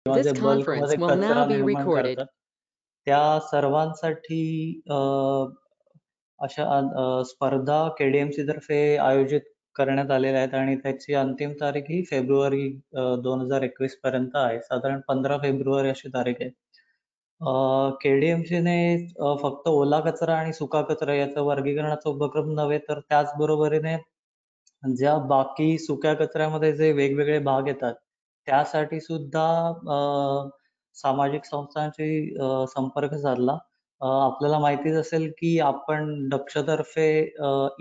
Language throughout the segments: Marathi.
किंवा जे This conference बल्कमध्ये will now कचरा be निर्माण recorded. करतात, त्या सर्वांसाठी अशा स्पर्धा के-डी-एम-सी तर्फे आयोजित करण्यात आलेल्या आहेत आणि त्याची अंतिम तारीख ही फेब्रुवारी 2021 पर्यंत आहे. साधारण 15 फेब्रुवारी अशी तारीख आहे. के-डी-एम-सीने फक्त ओला कचरा आणि सुका कचरा याचं वर्गीकरणाचा उपक्रम नव्हे, तर त्याचबरोबरीने ज्या बाकी सुक्या कचऱ्यामध्ये जे वेगवेगळे भाग येतात, त्यासाठी सुद्धा सामाजिक संस्थांशी संपर्क साधला. आपल्याला माहितीच असेल, की आपण दक्षतर्फे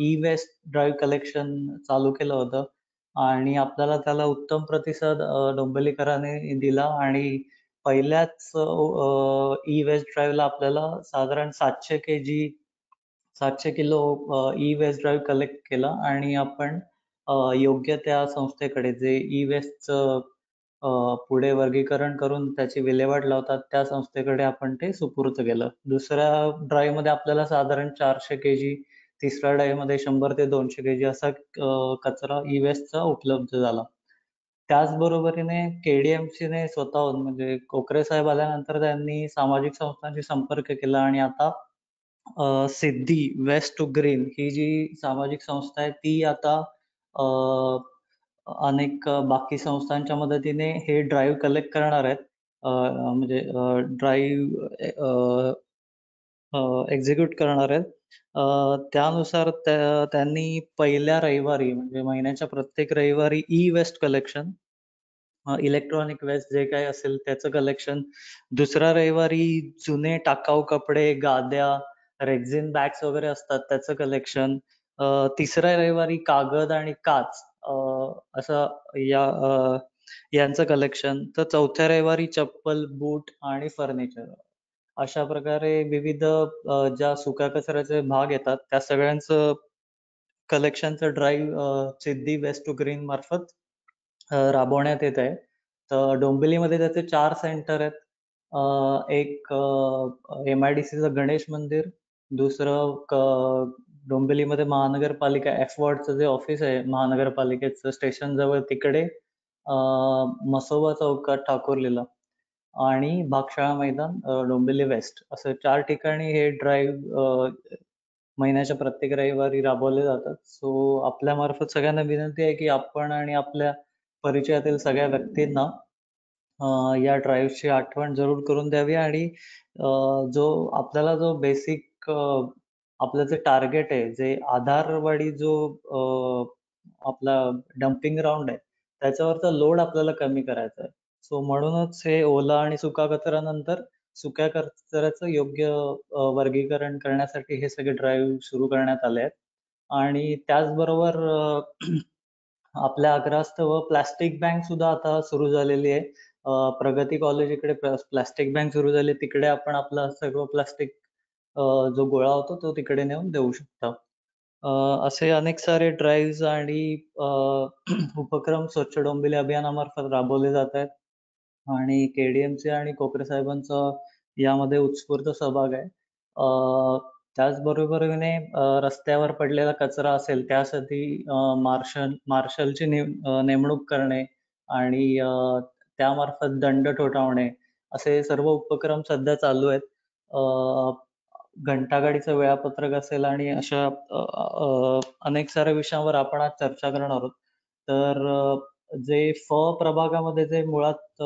ई-वेस्ट ड्राईव्ह कलेक्शन चालू केलं होतं आणि आपल्याला त्याला उत्तम प्रतिसाद डोंबिवलीकरांनी दिला आणि पहिल्याच ई-वेस्ट ड्राईव्हला आपल्याला साधारण 700 किलो ई-वेस्ट ड्राईव्ह कलेक्ट केला आणि आपण योग्य त्या संस्थेकडे जे ई-वेस्टचं पुढे वर्गीकरण करून त्याची विल्हेवाट लावतात, त्या संस्थेकडे आपण ते सुपूर्द केलं. दुसऱ्या ड्राईव्हमध्ये आपल्याला साधारण 400 केजी, तिसऱ्या ड्राईव्हमध्ये 100 ते 200 केजी असा कचरा ई-वेस्टचा उपलब्ध झाला. त्याचबरोबरीने के-डी-एम-सीने स्वतःहून म्हणजे कोकरे साहेब आल्यानंतर त्यांनी सामाजिक संस्थांशी संपर्क केला आणि आता सिद्धी वेस्ट टू ग्रीन ही जी सामाजिक संस्था आहे ती आता अ, अनेक बाकी संस्थांच्या मदतीने हे ड्राईव्ह कलेक्ट करणार आहेत. म्हणजे ड्राईव्ह एक्झिक्यूट करणार आहेत. त्यानुसार त्यांनी पहिल्या रविवारी म्हणजे महिन्याच्या प्रत्येक रविवारी ई-वेस्ट कलेक्शन, इलेक्ट्रॉनिक वेस्ट जे काही असेल त्याचं कलेक्शन. दुसऱ्या रविवारी जुने टाकाऊ कपडे, गाद्या, रेक्झिन बॅग्स वगैरे असतात त्याचं कलेक्शन. तिसऱ्या रविवारी कागद आणि काच असं यांचं कलेक्शन. तर चौथ्या रविवारी चप्पल, बूट आणि फर्निचर. अशा प्रकारे विविध ज्या सुक्या कचऱ्याचे भाग येतात त्या सगळ्यांचं कलेक्शनचं drive Siddhi waste to green मार्फत राबवण्यात येत आहे. तर डोंबिवलीमध्ये त्याचे 4 सेंटर आहेत. एक एम-आय-डी-सीचं गणेश मंदिर, दुसरं डोंबिवलीमध्ये महानगरपालिका एफ-वॉर्डचं जे ऑफिस आहे महानगरपालिकेचं स्टेशनजवळ तिकडे, मसोबा चौकात ठाकुर्लीला आणि भागशाळा मैदान डोंबिवली वेस्ट असं 4 ठिकाणी हे ड्राईव्ह महिन्याच्या प्रत्येक रविवारी राबवले जातात. सो आपल्यामार्फत सगळ्यांना विनंती आहे, की आपण आणि आपल्या परिचयातील सगळ्या व्यक्तींना या ड्राईव्हची आठवण जरूर करून द्यावी आणि जो आपल्याला जो बेसिक आपलं जे टार्गेट आहे, जे आधारवाडी जो आपला डंपिंग ग्राउंड आहे, त्याच्यावरचा लोड आपल्याला कमी करायचा आहे. सो म्हणूनच हे ओला आणि सुका कचऱ्यानंतर सुक्या कचऱ्याचं योग्य वर्गीकरण करण्यासाठी हे सगळे ड्राईव्ह सुरू करण्यात आले आहेत. आणि त्याचबरोबर आपल्या आग्रहास्तव प्लास्टिक बँक सुद्धा आता सुरू झालेली आहे. प्रगती कॉलेज इकडे प्लास्टिक बँक सुरू झाली. तिकडे आपण आपलं सगळं प्लास्टिक जो गोळा होतो तो तिकडे नेऊन देऊ शकता. असे अनेक सारे ड्राईव्हज आणि अ, उपक्रम स्वच्छ डोंबिवली अभियानामार्फत राबवले जात आहेत आणि के-डी-एम-सी आणि कोकरे साहेबांचा यामध्ये उत्स्फूर्त सहभाग आहे. त्याचबरोबरीने रस्त्यावर पडलेला कचरा असेल त्यासाठी मार्शलची नेमणूक करणे आणि त्यामार्फत दंड ठोठावणे असे सर्व उपक्रम सध्या चालू आहेत. घंटागाडीचं वेळापत्रक असेल आणि अशा अनेक साऱ्या विषयांवर आपण आज चर्चा करणार आहोत. तर जे प्रभागामध्ये जे मुळात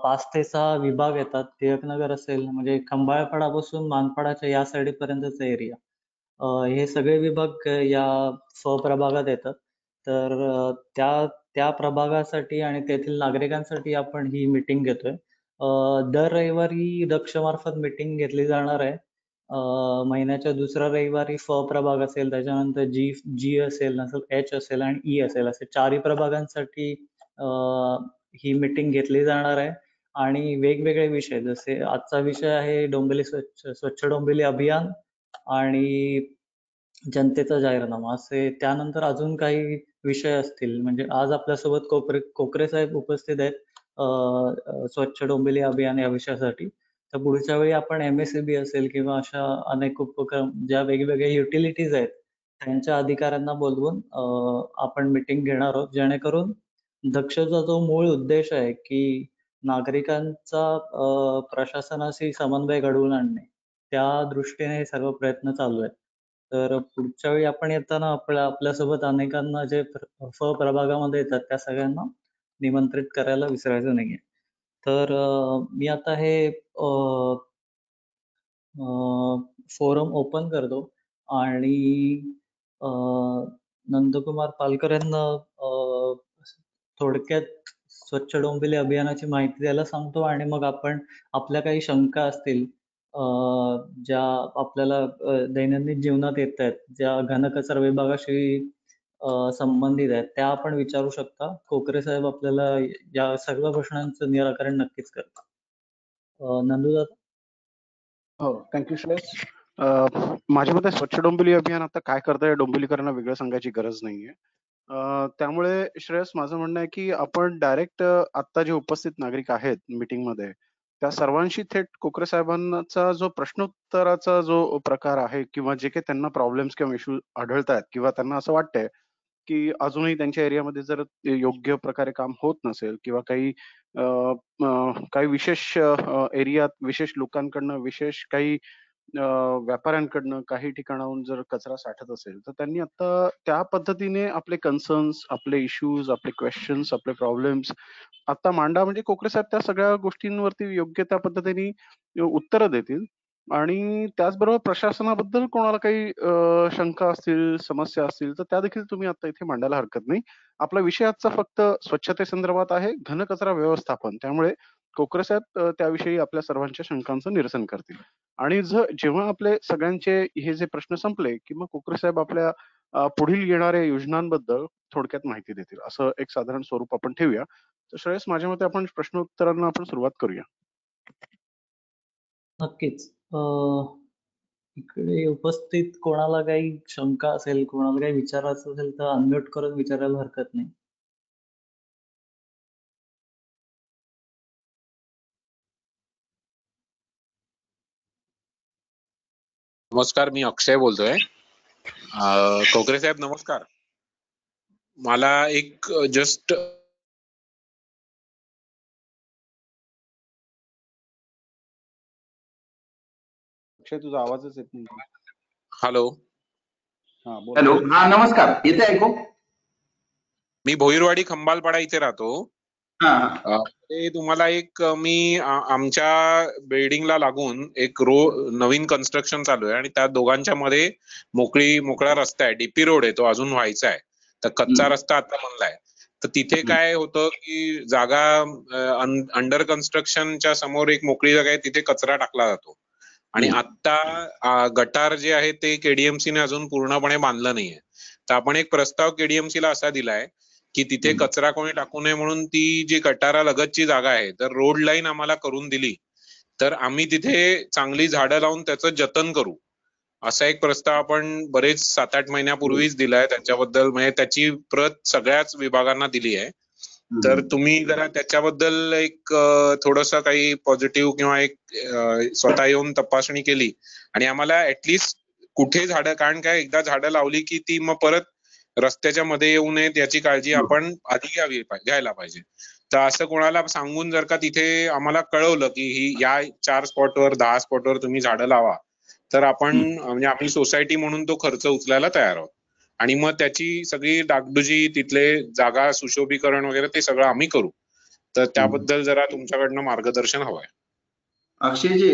5 ते 6 विभाग येतात. टिळकनगर असेल म्हणजे खंबाळपाडापासून मानपाडाच्या या साइडपर्यंतचा एरिया. हे सगळे विभाग या प्रभागात येतात. तर त्या त्या प्रभागासाठी आणि तेथील नागरिकांसाठी आपण ही मीटिंग घेतोय. दर रविवारी दक्षमार्फत मीटिंग घेतली जाणार आहे. महिन्याच्या दुसऱ्या रविवारी प्रभाग असेल, त्याच्यानंतर जी असेल, नंतर एच असेल आणि ई असेल असे 4ही प्रभागांसाठी ही मीटिंग घेतली जाणार आहे आणि वेगवेगळे विषय जसे आजचा विषय आहे डोंबिवली स्वच्छ डोंबिवली अभियान आणि जनतेचा जाहीरनामा असे त्यानंतर अजून काही विषय असतील. म्हणजे आज आपल्यासोबत कोकरे साहेब उपस्थित आहेत स्वच्छ डोंबिवली अभियान या विषयासाठी. तर पुढच्या वेळी आपण एम-एस-सी-बी असेल किंवा अशा अनेक उपक्रम ज्या वेगवेगळ्या युटिलिटीज आहेत त्यांच्या अधिकाऱ्यांना बोलवून आपण मीटिंग घेणार आहोत जेणेकरून दक्षचा जो मूळ उद्देश आहे की नागरिकांचा प्रशासनाशी समन्वय घडवून आणणे, त्या दृष्टीने हे सर्व प्रयत्न चालू आहेत. तर पुढच्या वेळी आपण येताना आपल्यासोबत अनेकांना जे प्रभागामध्ये येतात त्या सगळ्यांना निमंत्रित करायला विसरायचं नाहीये. तर मी आता हे फोरम ओपन करतो आणि अ, नंदकुमार पालकर यांना थोडक्यात स्वच्छ डोंबिवली अभियानाची माहिती द्यायला सांगतो आणि मग आपण आपल्या काही शंका असतील अ, ज्या आपल्याला दैनंदिन जीवनात येत आहेत, ज्या घनकचरा विभागाशी संबंधित आहेत, त्या आपण विचारू शकता. कोकरे साहेब आपल्याला या सर्व प्रश्नांचं निराकरण नक्कीच करतात. नंदू दादा? हो, थँक्यू श्रेयस. माझ्या मते स्वच्छ डोंबिवली अभियान आता काय करतंय डोंबिवलीकरांना वेगळं सांगायची गरज नाहीये. त्यामुळे श्रेयस माझं म्हणणं आहे की आपण डायरेक्ट आता जे उपस्थित नागरिक आहेत मीटिंगमध्ये त्या सर्वांशी थेट कोकरे साहेबांचा जो प्रश्नोत्तराचा जो प्रकार आहे किंवा जे काही त्यांना प्रॉब्लेम्स किंवा इश्यू आढळतात किंवा त्यांना असं वाटतंय की अजूनही त्यांच्या एरियामध्ये जर योग्य प्रकारे काम होत नसेल किंवा अ, काही विशेष एरियात विशेष लोकांकडनं विशेष काही व्यापाऱ्यांकडनं काही ठिकाणाहून जर कचरा साठत असेल तर त्यांनी आता त्या पद्धतीने आपले कन्सर्न्स, आपले इश्यूज, आपले क्वेश्चन्स, आपले प्रॉब्लेम्स आता मांडा म्हणजे कोकरे साहेब त्या सगळ्या गोष्टींवरती योग्य त्या पद्धतीने उत्तरं देतील. आणि त्याचबरोबर प्रशासनाबद्दल कोणाला काही शंका असतील, समस्या असतील तर त्या देखील तुम्ही आता इथे मांडायला हरकत नाही. आपला विषय आजचा फक्त स्वच्छतेसंदर्भात आहे, घनकचरा व्यवस्थापन. त्यामुळे कोकरे साहेब त्याविषयी आपल्या सर्वांच्या शंकांचं निरसन करतील. आणि जेव्हा आपले सगळ्यांचे हे जे प्रश्न संपले, की मग कोकरे साहेब आपल्या पुढील येणाऱ्या योजनांबद्दल थोडक्यात माहिती देतील. असं एक साधारण स्वरूप आपण ठेवूया. तर श्रेयस माझ्या मते आपण प्रश्नोत्तरांना आपण सुरुवात करूया. नक्कीच. इकडे उपस्थित कोणाला काही शंका असेल, कोणाला काही विचारायचं असेल तर अनम्यूट करून विचारायला हरकत नाही. नमस्कार, मी अक्षय बोलतोय. कोकरे साहेब नमस्कार. मला एक जस्ट अक्षय तुझा आवाजच येत नाही. हॅलो. हॅलो, हा नमस्कार, येते ऐकू? मी भोईरवाडी खंबालपाडा इथे राहतो. हा. ते तुम्हाला एक मी आमच्या बिल्डिंगला लागून एक नवीन कन्स्ट्रक्शन चालू आहे आणि त्या दोघांच्या मध्ये मोकळा रस्ता आहे, डीपी रोड आहे, तो अजून व्हायचा आहे. तर कच्चा रस्ता आता बनलाय. तर तिथे काय होतं की जागा अंडर कन्स्ट्रक्शनच्या समोर एक मोकळी जागा आहे, तिथे कचरा टाकला जातो. आणि आता गटार जे आहे ते केडीएमसीने अजून पूर्णपणे बांधलं नाहीये. तर आपण एक प्रस्ताव केडीएमसीला असा दिलाय की तिथे कचरा कोणी टाकू नये म्हणून ती जी गटारा लगतची जागा आहे तर रोड लाईन आम्हाला करून दिली तर आम्ही तिथे चांगली झाडं लावून त्याचं जतन करू, असा एक प्रस्ताव आपण बरेच 7-8 महिन्यापूर्वीच दिलाय. त्याच्याबद्दल म्हणजे त्याची प्रत सगळ्याच विभागांना दिली आहे. तर तुम्ही जरा त्याच्याबद्दल एक थोडस काही पॉझिटिव्ह किंवा एक स्वतः येऊन तपासणी केली आणि आम्हाला ऍटलिस्ट कुठे झाडं, कारण काय एकदा झाडं लावली की ती मग परत रस्त्याच्या मध्ये येऊ नयेत याची काळजी आपण आधी घ्यायला पाहिजे. तर असं कोणाला सांगून जर का तिथे आम्हाला कळवलं की ही या 4 स्पॉटवर 10 स्पॉटवर तुम्ही झाडं लावा तर आपण म्हणजे आम्ही सोसायटी म्हणून तो खर्च उचलायला तयार आहोत. आणि मग त्याची सगळी डागडुजी, तिथले जागा सुशोभीकरण वगैरे ते सगळं आम्ही करू. तर त्याबद्दल जरा तुमच्याकडनं मार्गदर्शन हवंय. अक्षयजी,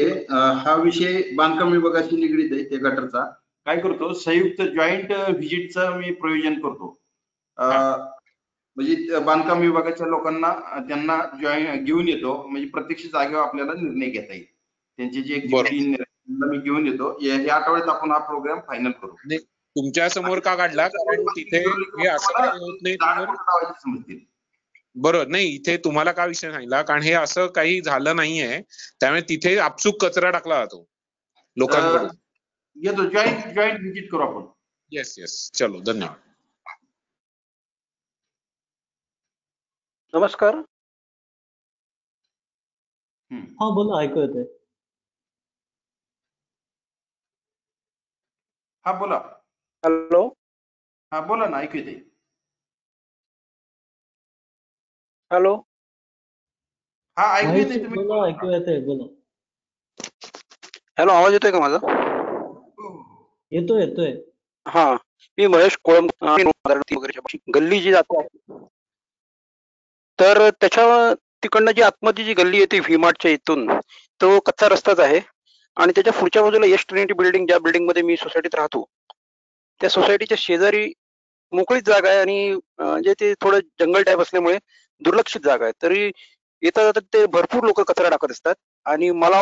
हा विषय बांधकाम विभागाशी निगडीत आहे. त्या गटारचा काय करतो, संयुक्त जॉईंट व्हिजिटचं मी प्रयोजन करतो. म्हणजे बांधकाम विभागाच्या लोकांना त्यांना घेऊन येतो, म्हणजे प्रत्यक्ष जागेवर आपल्याला निर्णय घेता येईल. त्यांचे जे एक्झिक्युटिव्ह मी घेऊन येतो. या आठवड्यात आपण हा प्रोग्राम फायनल करू. तुमच्या समोर का काढला, कारण तिथे हे असं काही होत नाही तर बरोबर नाही. इथे तुम्हाला का विषय सांगितला, कारण हे असं काही झालं नाहीये, त्यामुळे तिथे आपसूक कचरा टाकला जातो लोकांकडून. येतो, जॉईंट व्हिजिट करू आपण. येस येस, चलो, धन्यवाद. नमस्कार. हा बोला, ऐकू येतंय. हा बोला. हॅलो. हा बोला ना, ऐकू येते. हॅलो. हा ऐकू महेश येते, तुम्ही बोला, बोला. ऐकू येते, बोला. हॅलो, आवाज येतोय का माझा? हो, हो. येतोय येतोय. हा, मी महेश कोळम वगैरे गल्ली जी जाते तर त्याच्या तिकडनं जी आतमध्ये जी गल्ली येते व्ही मार्टच्या इथून, तो कच्चा रस्ताच आहे आणि त्याच्या पुढच्या बाजूला यश ट्रिनिटी बिल्डिंग, ज्या बिल्डिंग मध्ये मी सोसायटीत राहतो, त्या सोसायटीच्या शेजारी मोकळीच जागा आहे आणि म्हणजे ते थोडं जंगल टाईप असल्यामुळे दुर्लक्षित जागा आहे. तरी येता जाता ते भरपूर लोक कचरा टाकत असतात आणि मला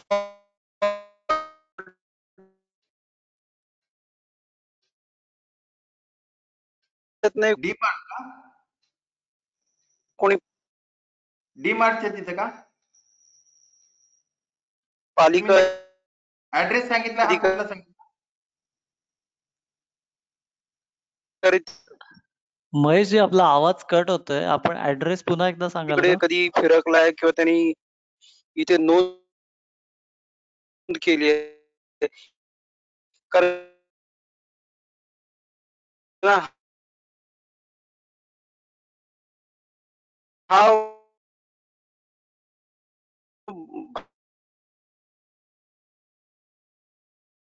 नाही डी मार्ट का? कोणी डी मार्टच्या तिथे का? पालिका तुम्ही ऍड्रेस सांगितला, हा कुठला सांगितला? महेश जी, आपला आवाज कट होतोय. आपण ऍड्रेस पुन्हा एकदा सांगाल तिकडे का? कधी फिरकलाय किंवा त्यांनी इथे नोंद केली आहे, कारण हा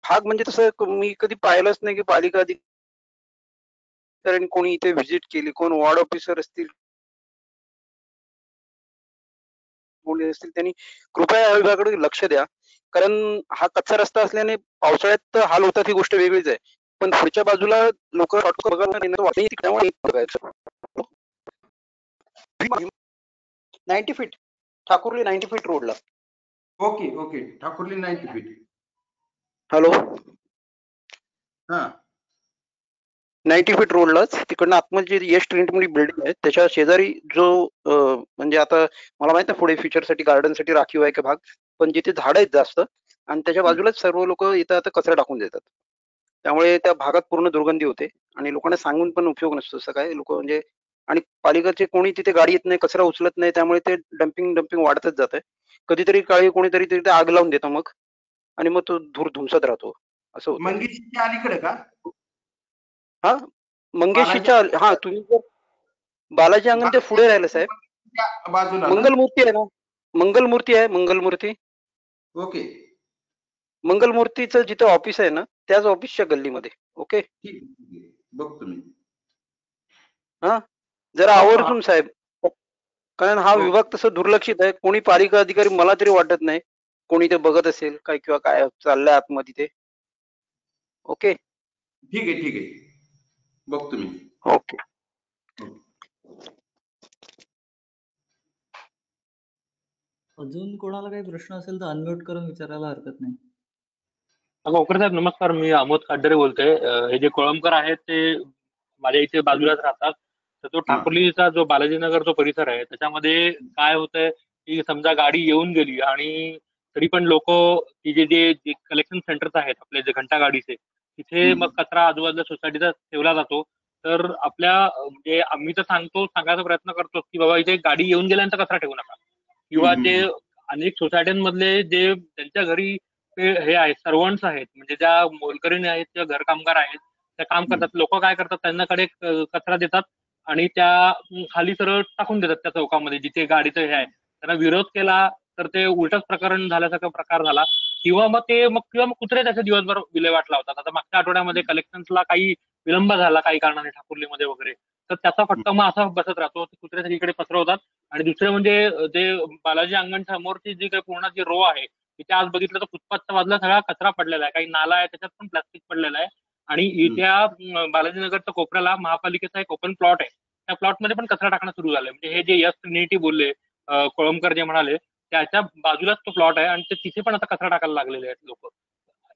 भाग म्हणजे तसं मी कधी पाहिलंच नाही की पालिका अधिकाऱ्यांनी कोणी इथे व्हिजिट केली, कोण वॉर्ड ऑफिसर असतील, कोणी असतील, त्यांनी कृपया या विभागाकडे लक्ष द्या. कारण हा कच्चा रस्ता असल्याने पावसाळ्यात तर हाल होतात, ही गोष्ट वेगळीच आहे, पण पुढच्या बाजूला लोक 90 फीट ठाकुर्ली 90 फीट रोडला. Okay okay, Thakurli 90 feet. Hello, हा 90 फीट रोडलाच तिकडनं आतमध्ये जी यश ट्रिनिटी बिल्डिंग आहे त्याच्या शेजारी जो म्हणजे आता मला माहित नाही पुढे फ्युचरसाठी गार्डनसाठी राखीव आहे का भाग, पण जिथे झाड आहेत जास्त आणि त्याच्या बाजूलाच सर्व लोक इथं आता कचरा टाकून देतात, त्यामुळे त्या भागात पूर्ण दुर्गंधी होते आणि लोकांना सांगून पण उपयोग नसतो असं काय लोक म्हणजे. आणि पालिकेचे कोणी तिथे गाडी येत नाही, कचरा उचलत नाही, त्यामुळे ते डम्पिंग वाढतच जात आहे. कधीतरी काळी कोणीतरी तिथे आग लावून देतं मग आणि मग तो धूर धुमसत राहतो, असं होतं. मंगेशीच्या अलीकडे का? हा, मंगेशीच्या हा, तुम्ही जर बालाजी अंगण ते पुढे राहिलं साहेब, बाजूला ना? मंगलमूर्ती आहे ना, मंगलमूर्ती आहे, मंगलमूर्ती. ओके, मंगलमूर्तीचं जिथं ऑफिस आहे ना, त्याच ऑफिसच्या गल्लीमध्ये. ओके, ठीक आहे, बघतो मी. हा, जरा बघतो हा. आवर्जून साहेब, कारण हा हो. विभाग तसं दुर्लक्षित आहे. कोणी पालिका अधिकारी मला तरी वाटत नाही कोणी ते बघत असेल काय किंवा काय चाललंय आतमध्ये ते. ओके, ठीक आहे ठीक आहे, बघतो मी. ओके. अजून कोणाला काही प्रश्न असेल तर अनम्यूट करून विचारायला हरकत नाही. कोकरे साहेब नमस्कार, मी अमोद खाड्डरे बोलतोय. हे जे कोळंबकर आहेत ते माझ्या इथे बाजूलाच राहतात. तर तो ठाकुर्लीचा जो बालाजीनगर जो परिसर आहे त्याच्यामध्ये काय होतंय की समजा गाडी येऊन गेली आणि तरी पण लोक जे जे कलेक्शन सेंटर्स आहेत आपले जे घंटा गाडीचे, तिथे मग कचरा आजूबाजूला सोसायटीचा ठेवला जातो. तर आपल्या म्हणजे आम्ही तर सांगायचा प्रयत्न करतो की बाबा इथे गाडी येऊन गेल्यानंतर कचरा ठेवू नका, किंवा जे अनेक सोसायट्यांमधले जे त्यांच्या घरी ते हे आहेत सर्वंट्स आहेत, म्हणजे ज्या मोलकरीण आहेत किंवा घरकामगार आहेत, त्या काम करतात. लोक काय करतात, त्यांच्याकडे कचरा देतात आणि त्या खाली सरळ टाकून देतात त्या चौकामध्ये जिथे गाडीचं हे आहे. त्यांना विरोध केला तर ते उलटच प्रकरण झाल्यासारखा प्रकार झाला, किंवा मग कुत्रे त्याचे दिवसभर विल्हेवाट लावतात. आता मागच्या आठवड्यामध्ये कलेक्शन्सला काही विलंब झाला काही कारणाने ठाकुर्लीमध्ये वगैरे, तर त्याचा फटका मग असा बसत राहतो. कुत्रे सगळीकडे पसरवतात. आणि दुसरे म्हणजे जे बालाजी अंगण समोरची जी काही पूर्ण जी रो आहे तिथे आज बघितलं तर फुटपाथच्या बाजूला सगळा कचरा पडलेला आहे, काही नाला आहे त्याच्यात पण प्लास्टिक पडलेलं आहे. आणि इथे बालाजीनगरच्या कोपऱ्याला महापालिकेचा एक ओपन प्लॉट आहे, त्या प्लॉटमध्ये पण कचरा टाकणं सुरू झालंय. म्हणजे हे जे यश ट्रिनिटी बोलले कोळंबकर जे म्हणाले, त्याच्या बाजूलाच तो प्लॉट आहे आणि तिथे पण आता कचरा टाकायला लागलेले आहेत लोक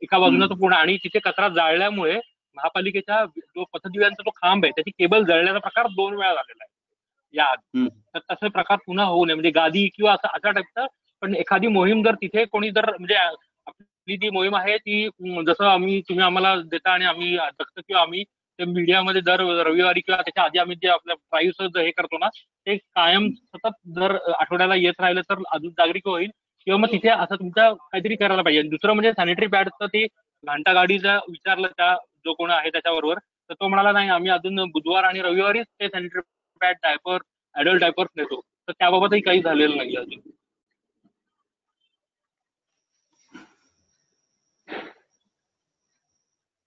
एका बाजूला तो पूर्ण. आणि तिथे कचरा जाळल्यामुळे महापालिकेच्या जो पथदिव्यांचा जो खांब आहे त्याची केबल जळण्याचा प्रकार 2 वेळा झालेला आहे या आधी. तर तसे प्रकार पुन्हा होऊ नये म्हणजे गादी किंवा अशा टाईपचं. पण एखादी मोहीम जर तिथे कोणी जर म्हणजे आपली जी मोहीम आहे ती जसं तुम्ही आम्हाला देता आणि आम्ही दक्ष किंवा आम्ही ते मीडियामध्ये दर रविवारी किंवा त्याच्या आधी आम्ही जे आपल्या प्राईव्ह हे करतो ना, ते कायम सतत दर आठवड्याला येत राहिलं तर अजून जागरिक होईल. किंवा मग तिथे असं तुमच्या काहीतरी करायला पाहिजे. दुसरं म्हणजे सॅनिटरी पॅडचं ते घंटा गाडीचं विचारलं त्या जो कोण आहे त्याच्याबरोबर, तर तो म्हणाला नाही आम्ही अजून बुधवार आणि रविवारीच ते sanitary pad diaper adult diapers नेतो. तर त्याबाबतही काही झालेलं नाही अजून.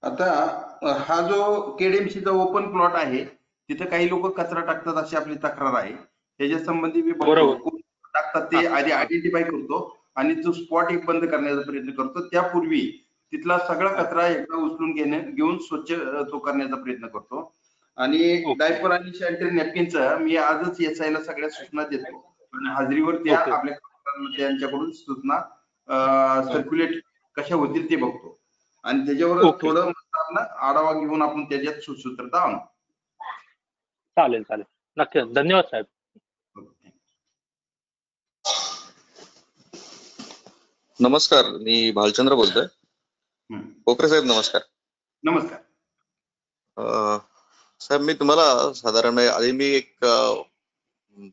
आता हा जो केडीएमसीचा ओपन प्लॉट आहे तिथे काही लोक कचरा टाकतात अशी आपली तक्रार आहे. त्याच्या संबंधी मी बघतो बरोबर. कोण टाकतात ते आधी आयडेंटिफाय करतो आणि तो स्पॉट एक बंद करण्याचा प्रयत्न करतो. त्यापूर्वी तिथला सगळा कचरा एकदा उचलून घेऊन स्वच्छ तो करण्याचा प्रयत्न करतो. आणि डायपर आणि सॅनिटरी नॅपकिनचं मी आजच एसआयला सगळ्या सूचना देतो आणि हाजरीवर त्या ओके. आपल्या त्यांच्याकडून सूचना सर्क्युलेट कशा होतील ते बघतो आणि त्याच्यावर ओके. थोडं आढावा घेऊन आपण त्याच्यात सुसूत्रता आणू. चालेल चालेल, नक्की. धन्यवाद साहेब. नमस्कार, मी भालचंद्र बोलतोय. कोकरे साहेब नमस्कार. नमस्कार. साहेब मी तुम्हाला साधारण आधी मी एक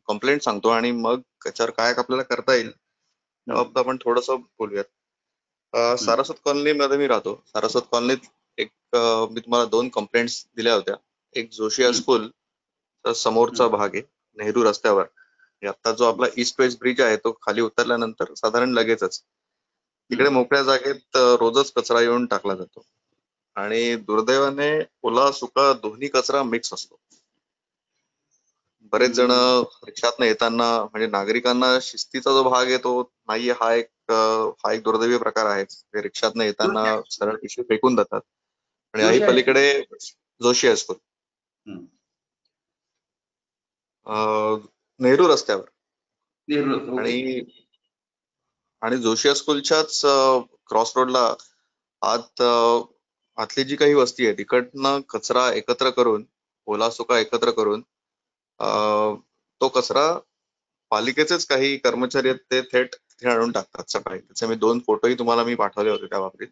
कंप्लेंट सांगतो आणि मग त्याच्यावर काय आपल्याला करता येईल त्याबाबत आपण थोडस बोलूयात. सारस्वत कॉलनीमध्ये मी राहतो. सारस्वत कॉलनीत एक मी तुम्हाला 2 कंप्लेंट्स दिल्या होत्या. एक जोशी हायस्कूल समोरचा भाग आहे नेहरू रस्त्यावर. आता जो आपला ईस्ट वेस्ट ब्रिज आहे तो खाली उतरल्यानंतर साधारण लगेचच तिकडे मोकळ्या जागेत रोजच कचरा येऊन टाकला जातो आणि दुर्दैवाने ओला सुका दोन्ही कचरा मिक्स असतो. बरेच जण रिक्षातनं येताना म्हणजे नागरिकांना शिस्तीचा जो भाग आहे तो नाहीये. हा एक दुर्दैवी प्रकार आहे. ते रिक्षातनं येताना सरळ पिशवी फेकून जातात आणि आई पलीकडे जोशी हायस्कूल नेहरू रस्त्यावर आणि जोशी हायस्कूलच्याच क्रॉस रोडला आतली जी काही वस्ती आहे तिकडनं कचरा एकत्र करून ओला सुका एकत्र करून तो कचरा पालिकेचेच काही कर्मचारी आहेत ते थेट तिथे आणून टाकतात सकाळी. त्याचे मी 2 फोटोही तुम्हाला मी पाठवले होते त्या बाबतीत.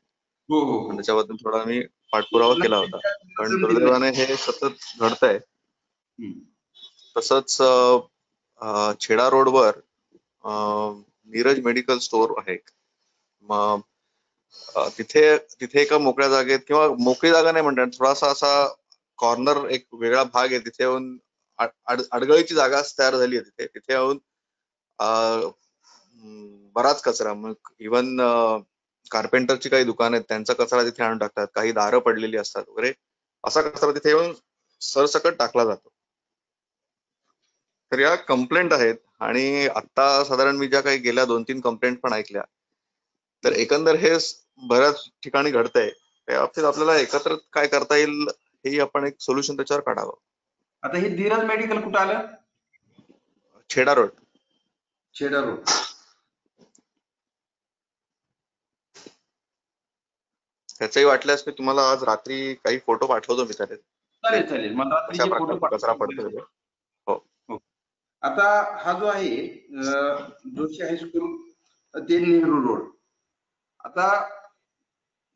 त्याच्याबद्दल थोडा मी पाठपुरावा केला होता. पण दुर्दैवाने हे सतत घडतंय. तसंच छेडा रोडवर नीरज मेडिकल स्टोअर आहे. मग तिथे एका मोकळ्या जागेत किंवा मोकळी जागा नाही म्हणतात, थोडासा असा कॉर्नर एक वेगळा भाग आहे. तिथे येऊन अडगळीची जागा तयार झाली आहे. तिथे येऊन बराच कचरा, मग इव्हन कार्पेंटरची काही दुकान आहेत त्यांचा कचरा तिथे आणून टाकतात. काही दारं पडलेली असतात वगैरे, असा कचरा तिथे येऊन सरसकट टाकला जातो. तर या कंप्लेंट आहेत आणि आता साधारण मी ज्या काही गेल्या 2-3 कंप्लेंट पण ऐकल्या, तर एकंदर हे बऱ्याच ठिकाणी घडतंय. त्या बाबतीत आपल्याला एकत्र काय करता येईल हे आपण एक सोल्युशन त्याच्यावर काढावं. आता हे धीरज मेडिकल कुठं आलं? छेडा रोड. त्याचंही वाटल्यास मी तुम्हाला आज रात्री काही फोटो पाठवतो मी त्याचे. चालेल. मला रात्रीचे फोटो कचरा पडतोय. हो. आता हा जो आहे जोशी हायस्कूल ते नेहरू रोड, आता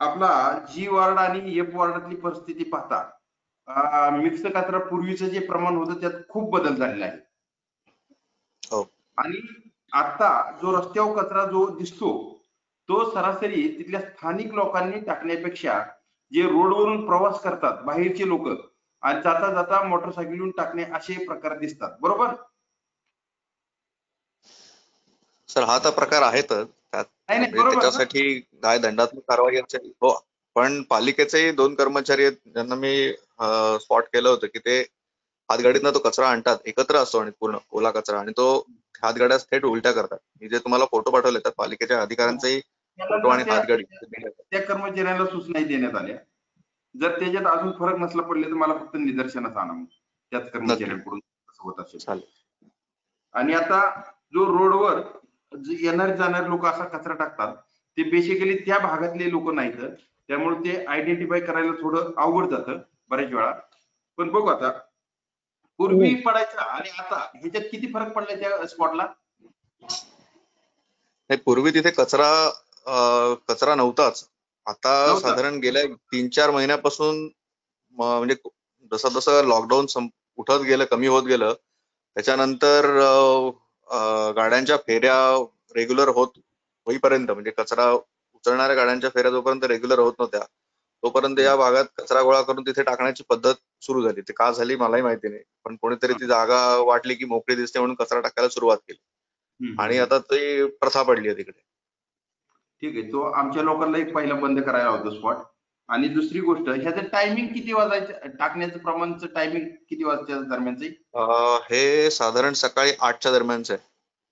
आपला जी वार्ड आणि एफ वार्डातली परिस्थिती पाहता मिक्स कचरा पूर्वीचं जे प्रमाण होतं त्यात खूप बदल झालेला आहे. हो. आणि आता जो रस्त्यावर कचरा जो दिसतो तो सरासरी तिथल्या स्थानिक लोकांनी टाकण्यापेक्षा जे रोडवरून प्रवास करतात बाहेरचे लोक आणि जाता जाता मोटरसायकलवरून टाकणे असे प्रकार दिसतात. बरोबर? सर हा तर प्रकार आहेतच. त्याच्यासाठी काय दंडात्मक कारवाई असेल. हो, पण पालिकेचे 2 कर्मचारी आहेत ज्यांना मी स्पॉट केलं होतं की ते हातगाडीतनं तो कचरा आणतात, एकत्र असतो आणि पूर्ण ओला कचरा, आणि तो हातगाड्या थेट उलट्या करतात. मी जे तुम्हाला फोटो पाठवले तर पालिकेच्या अधिकाऱ्यांचाही फोटो आणि हातगाडी त्या कर्मचाऱ्यांना सूचना देण्यात आल्या. जर त्याच्यात अजून फरक नसला पडले तर मला फक्त निदर्शनास आणा त्याच कर्मचाऱ्यांकडून होत असेल. आणि आता जो रोडवर येणारे जाणारे लोक असा कचरा टाकतात ते बेसिकली त्या भागातले लोक नाहीत, त्यामुळे ते आयडेंटिफाय करायला थोडं अवघड जातं बऱ्याच वेळा. पण बघू आता पूर्वी पडायचा आणि आता ह्याच्यात किती फरक पडलाय त्या स्पॉटला? पूर्वी तिथे कचरा नव्हताच. आता साधारण गेल्या 3-4 महिन्यापासून म्हणजे जसं जसं लॉकडाऊन उठत गेलं, कमी होत गेलं, त्याच्यानंतर गाड्यांच्या फेऱ्या रेग्युलर होईपर्यंत, म्हणजे कचरा उचलणाऱ्या गाड्यांच्या फेऱ्या जोपर्यंत रेग्युलर होत नव्हत्या तोपर्यंत या भागात कचरा गोळा करून तिथे टाकण्याची पद्धत सुरू झाली. ते का झाली मलाही माहिती नाही, पण कोणीतरी ती जागा वाटली की मोकळी दिसते म्हणून कचरा टाकायला सुरुवात केली आणि आता ती प्रथा पडली आहे तिकडे. ठीक आहे, तो आमच्या लोकांना एक पहिला बंद करायला होतं स्पॉट. आणि दुसरी गोष्ट, ह्याचं टायमिंग किती वाजायचं, टाकण्याचं प्रमाणचं टायमिंग किती वाजच्या दरम्यानचं? हे साधारण सकाळी 8च्या दरम्यानच आहे.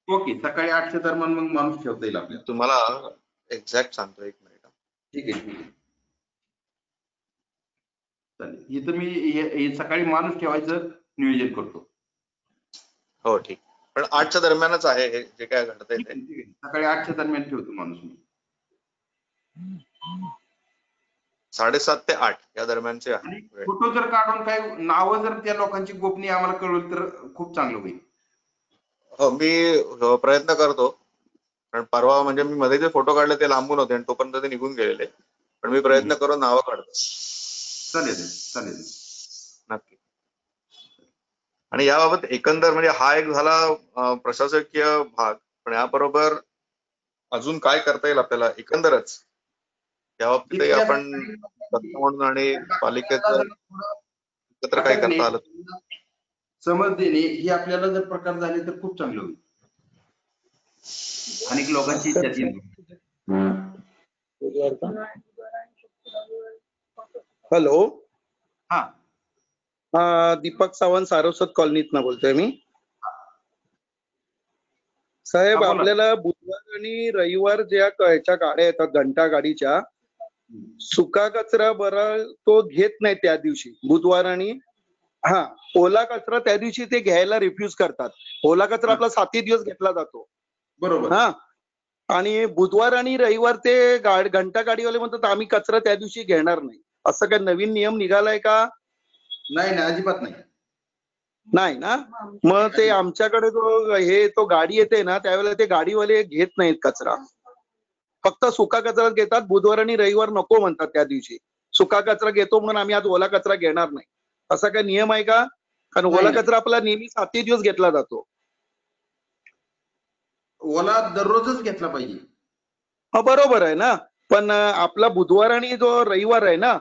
ओके, सकाळी 8च्या दरम्यान मग माणूस ठेवता येईल आपल्याला. तुम्हाला एक्झॅक्ट सांगतो, एक मिनिट. ठीक आहे, ठीक आहे, चालेल. इथं मी हे सकाळी माणूस ठेवायचं नियोजन करतो. हो ठीक, पण 8च्या दरम्यानच आहे हे जे काय घडतंय ठीक ते. आहे, ठीक आहे, सकाळी 8च्या दरम्यान ठेवतो माणूस मी. 7:30 ते 8 या दरम्यानचे आहे आणि वेळ. फोटो जर काढून काही नावं जर त्या लोकांची गोपनीय आम्हाला कळवली तर खूप चांगलं होईल. हो, मी प्रयत्न करतो, कारण परवा म्हणजे मी मध्ये जे फोटो काढले ते लांबून होते आणि तोपर्यंत ते निघून गेलेले, पण मी प्रयत्न करून नावं काढतो. चालेल, चालेल. नक्की. आणि याबाबत एकंदर म्हणजे हा एक झाला प्रशासकीय भाग, पण याबरोबर अजून काय करता येईल आपल्याला एकंदरच या बाबतीतही आपण म्हणून आणि पालिकेचं एकत्र काय करता आलं समज देणे ही आपल्याला जर प्रकार झाले तर खूप चांगलं होईल. अनेक लोकांची इच्छा ती. हॅलो, हा, दीपक सावंत सारस्वत कॉलनीतनं बोलतोय मी. साहेब, हा, बोला. आपल्याला बुधवार आणि रविवार ज्या ह्याच्या गाड्या येतात घंटा गाडीच्या, सुका कचरा बरा तो घेत नाही त्या दिवशी बुधवार, आणि ओला कचरा त्या दिवशी ते घ्यायला रिफ्यूज करतात. ओला कचरा आपला 7 दिवस घेतला जातो. बरोबर. आणि बुधवार आणि रविवार ते घंटा गाडीवाले म्हणतात आम्ही कचरा त्या दिवशी घेणार नाही. असं काय नवीन नियम निघालाय का? नाही, अजिबात नाही. नाही ना. मग ते आमच्याकडे तो गाडी येते ना त्यावेळेला ते गाडीवाले घेत नाहीत कचरा, फक्त सुका कचरा घेतात. बुधवार आणि रविवार नको म्हणतात, त्या दिवशी सुका कचरा घेतो म्हणून आम्ही आज ओला कचरा घेणार नाही. असा काय नियम आहे का? कारण ओला कचरा आपला नेहमी 7 दिवस घेतला जातो. ओला दररोजच घेतला पाहिजे. बरोबर आहे ना, पण आपला बुधवार आणि जो रविवार आहे ना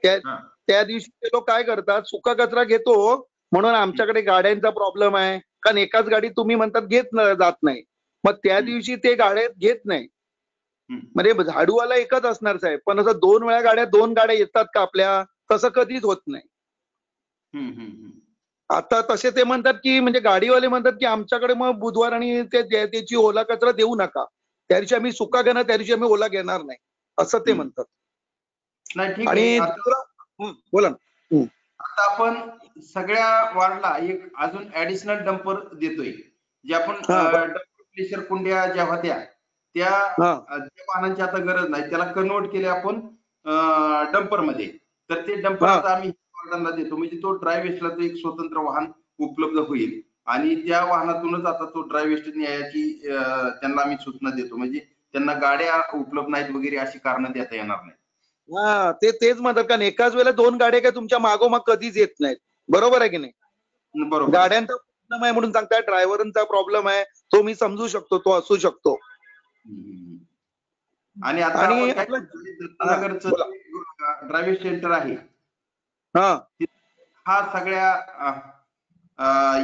त्या दिवशी ते लोक काय करतात, सुका कचरा घेतो म्हणून आमच्याकडे गाड्यांचा प्रॉब्लेम आहे. कारण एकाच गाडी तुम्ही म्हणतात घेत जात नाही, मग त्या दिवशी ते गाड्या घेत नाही. म्हणजे झाडूवाला एकच असणार साहेब, पण असं 2 गाड्या येतात का आपल्या? तसं कधीच होत नाही. आता तसे ते म्हणतात की, म्हणजे गाडीवाले म्हणतात की आमच्याकडे मग बुधवार आणि त्याची ओला कचरा देऊ नका, त्या दिवशी आम्ही सुका घेणार, त्या दिवशी आम्ही ओला घेणार नाही, असं ते म्हणतात. नाही, ठीक आणि आहे. बोला ना. आता आपण सगळ्या वार्डला एक अजून ऍडिशनल डंपर देतोय, जे आपण डंपर प्रेशर कुंड्या ज्या होत्या त्या वाहनांची आता गरज नाही, त्याला कन्वर्ट केले आपण डंपर मध्ये. तर ते डंपर आता आम्ही वार्डांना देतो, म्हणजे तो ड्राय वेस्टला एक स्वतंत्र वाहन उपलब्ध होईल आणि त्या वाहनातूनच आता तो ड्राय वेस्ट न्यायाची त्यांना आम्ही सूचना देतो. म्हणजे त्यांना गाड्या उपलब्ध नाहीत वगैरे अशी कारणं देता येणार नाही. तेच म्हणतात, कारण एकाच वेळेला 2 गाड्या काय तुमच्या मागोमाग कधीच येत नाहीत. बरोबर आहे की नाही? बरोबर. गाड्यांचा प्रॉब्लेम आहे म्हणून सांगताय, ड्रायव्हरांचा प्रॉब्लेम आहे, तो मी समजू शकतो, तो असू शकतो. आणि आता दत्तनगरचं ड्रायव्हिंग सेंटर आहे, हा सगळ्या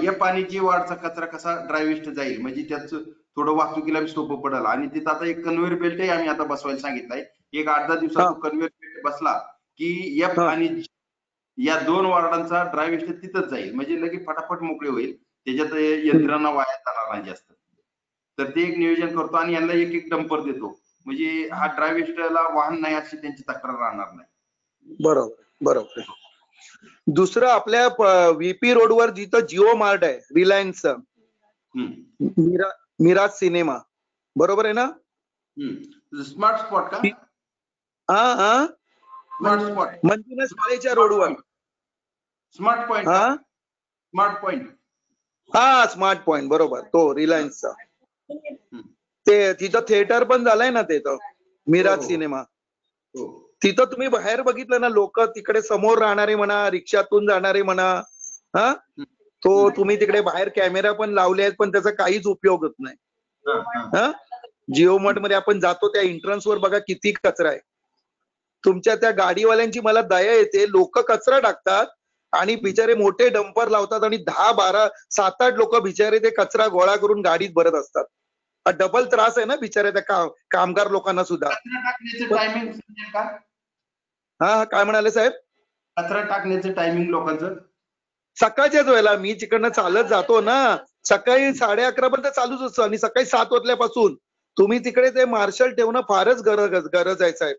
या पाणीची वाढचा कचरा कसा ड्रायव्हिस्ट जाईल, म्हणजे त्याचं थोडं वाहतुकीला सोपं पडेल. आणि तिथं आता एक कन्व्हेअर बेल्टही आम्ही आता बसवायला सांगितलंय. एक 8-10 दिवसात कन्व्हेअर बेल्ट बसला की या पाणी या 2 वार्डांचा ड्रायव्हिस्ट तिथंच जाईल, म्हणजे लगेच फटाफट मोकळे होईल, त्याच्यात यंत्रणा वाया जाणार नाही जास्त. तर ते एक नियोजन करतो आणि यांना एक डंपर देतो, म्हणजे हा ड्रायव्हिस्टला वाहन नाही अशी त्यांची तक्रार राहणार नाही. बरोबर. दुसरं, आपल्या व्हीपी रोडवर जिथं जिओ मार्ट आहे रिलायन्सचं, मिराज सिनेमा, बरोबर आहे ना? स्मार्ट स्पॉट का? स्मार्ट स्पॉट मंजुनाथ शाळेच्या रोडवर स्मार्ट पॉइंट. स्मार्ट पॉइंट, बरोबर, तो रिलायन्सचा. ते तिथं थिएटर पण झालंय ना, ते मिराज सिनेमा. तिथं तुम्ही बाहेर बघितलं ना, लोक तिकडे समोर राहणारे म्हणा, रिक्षातून जाणारे म्हणा, तो तुम्ही तिकडे बाहेर कॅमेरा पण लावले आहेत, पण त्याचा काहीच उपयोग होत नाही. जिओ मार्ट मध्ये आपण जातो त्या एंट्रन्स वर बघा किती कचरा आहे. तुमच्या त्या गाडीवाल्यांची मला दया येते. लोक कचरा टाकतात आणि बिचारे मोठे डंपर लावतात आणि 10, 12, 7, 8 लोक बिचारे ते कचरा गोळा करून गाडीत भरत असतात. हा डबल त्रास आहे ना बिचारे त्या कामगार लोकांना सुद्धा. कचरा टाकण्याचं टायमिंग समजेल का? हा, काय म्हणाले साहेब? कचरा टाकण्याचं टायमिंग लोकांचं सकाळच्याच वेळेला मी तिकडनं चालत जातो ना, सकाळी 11:30 पर्यंत चालूच असतं आणि सकाळी 7 वाजल्यापासून तुम्ही तिकडे ते मार्शल ठेवणं फारच गरज आहे साहेब.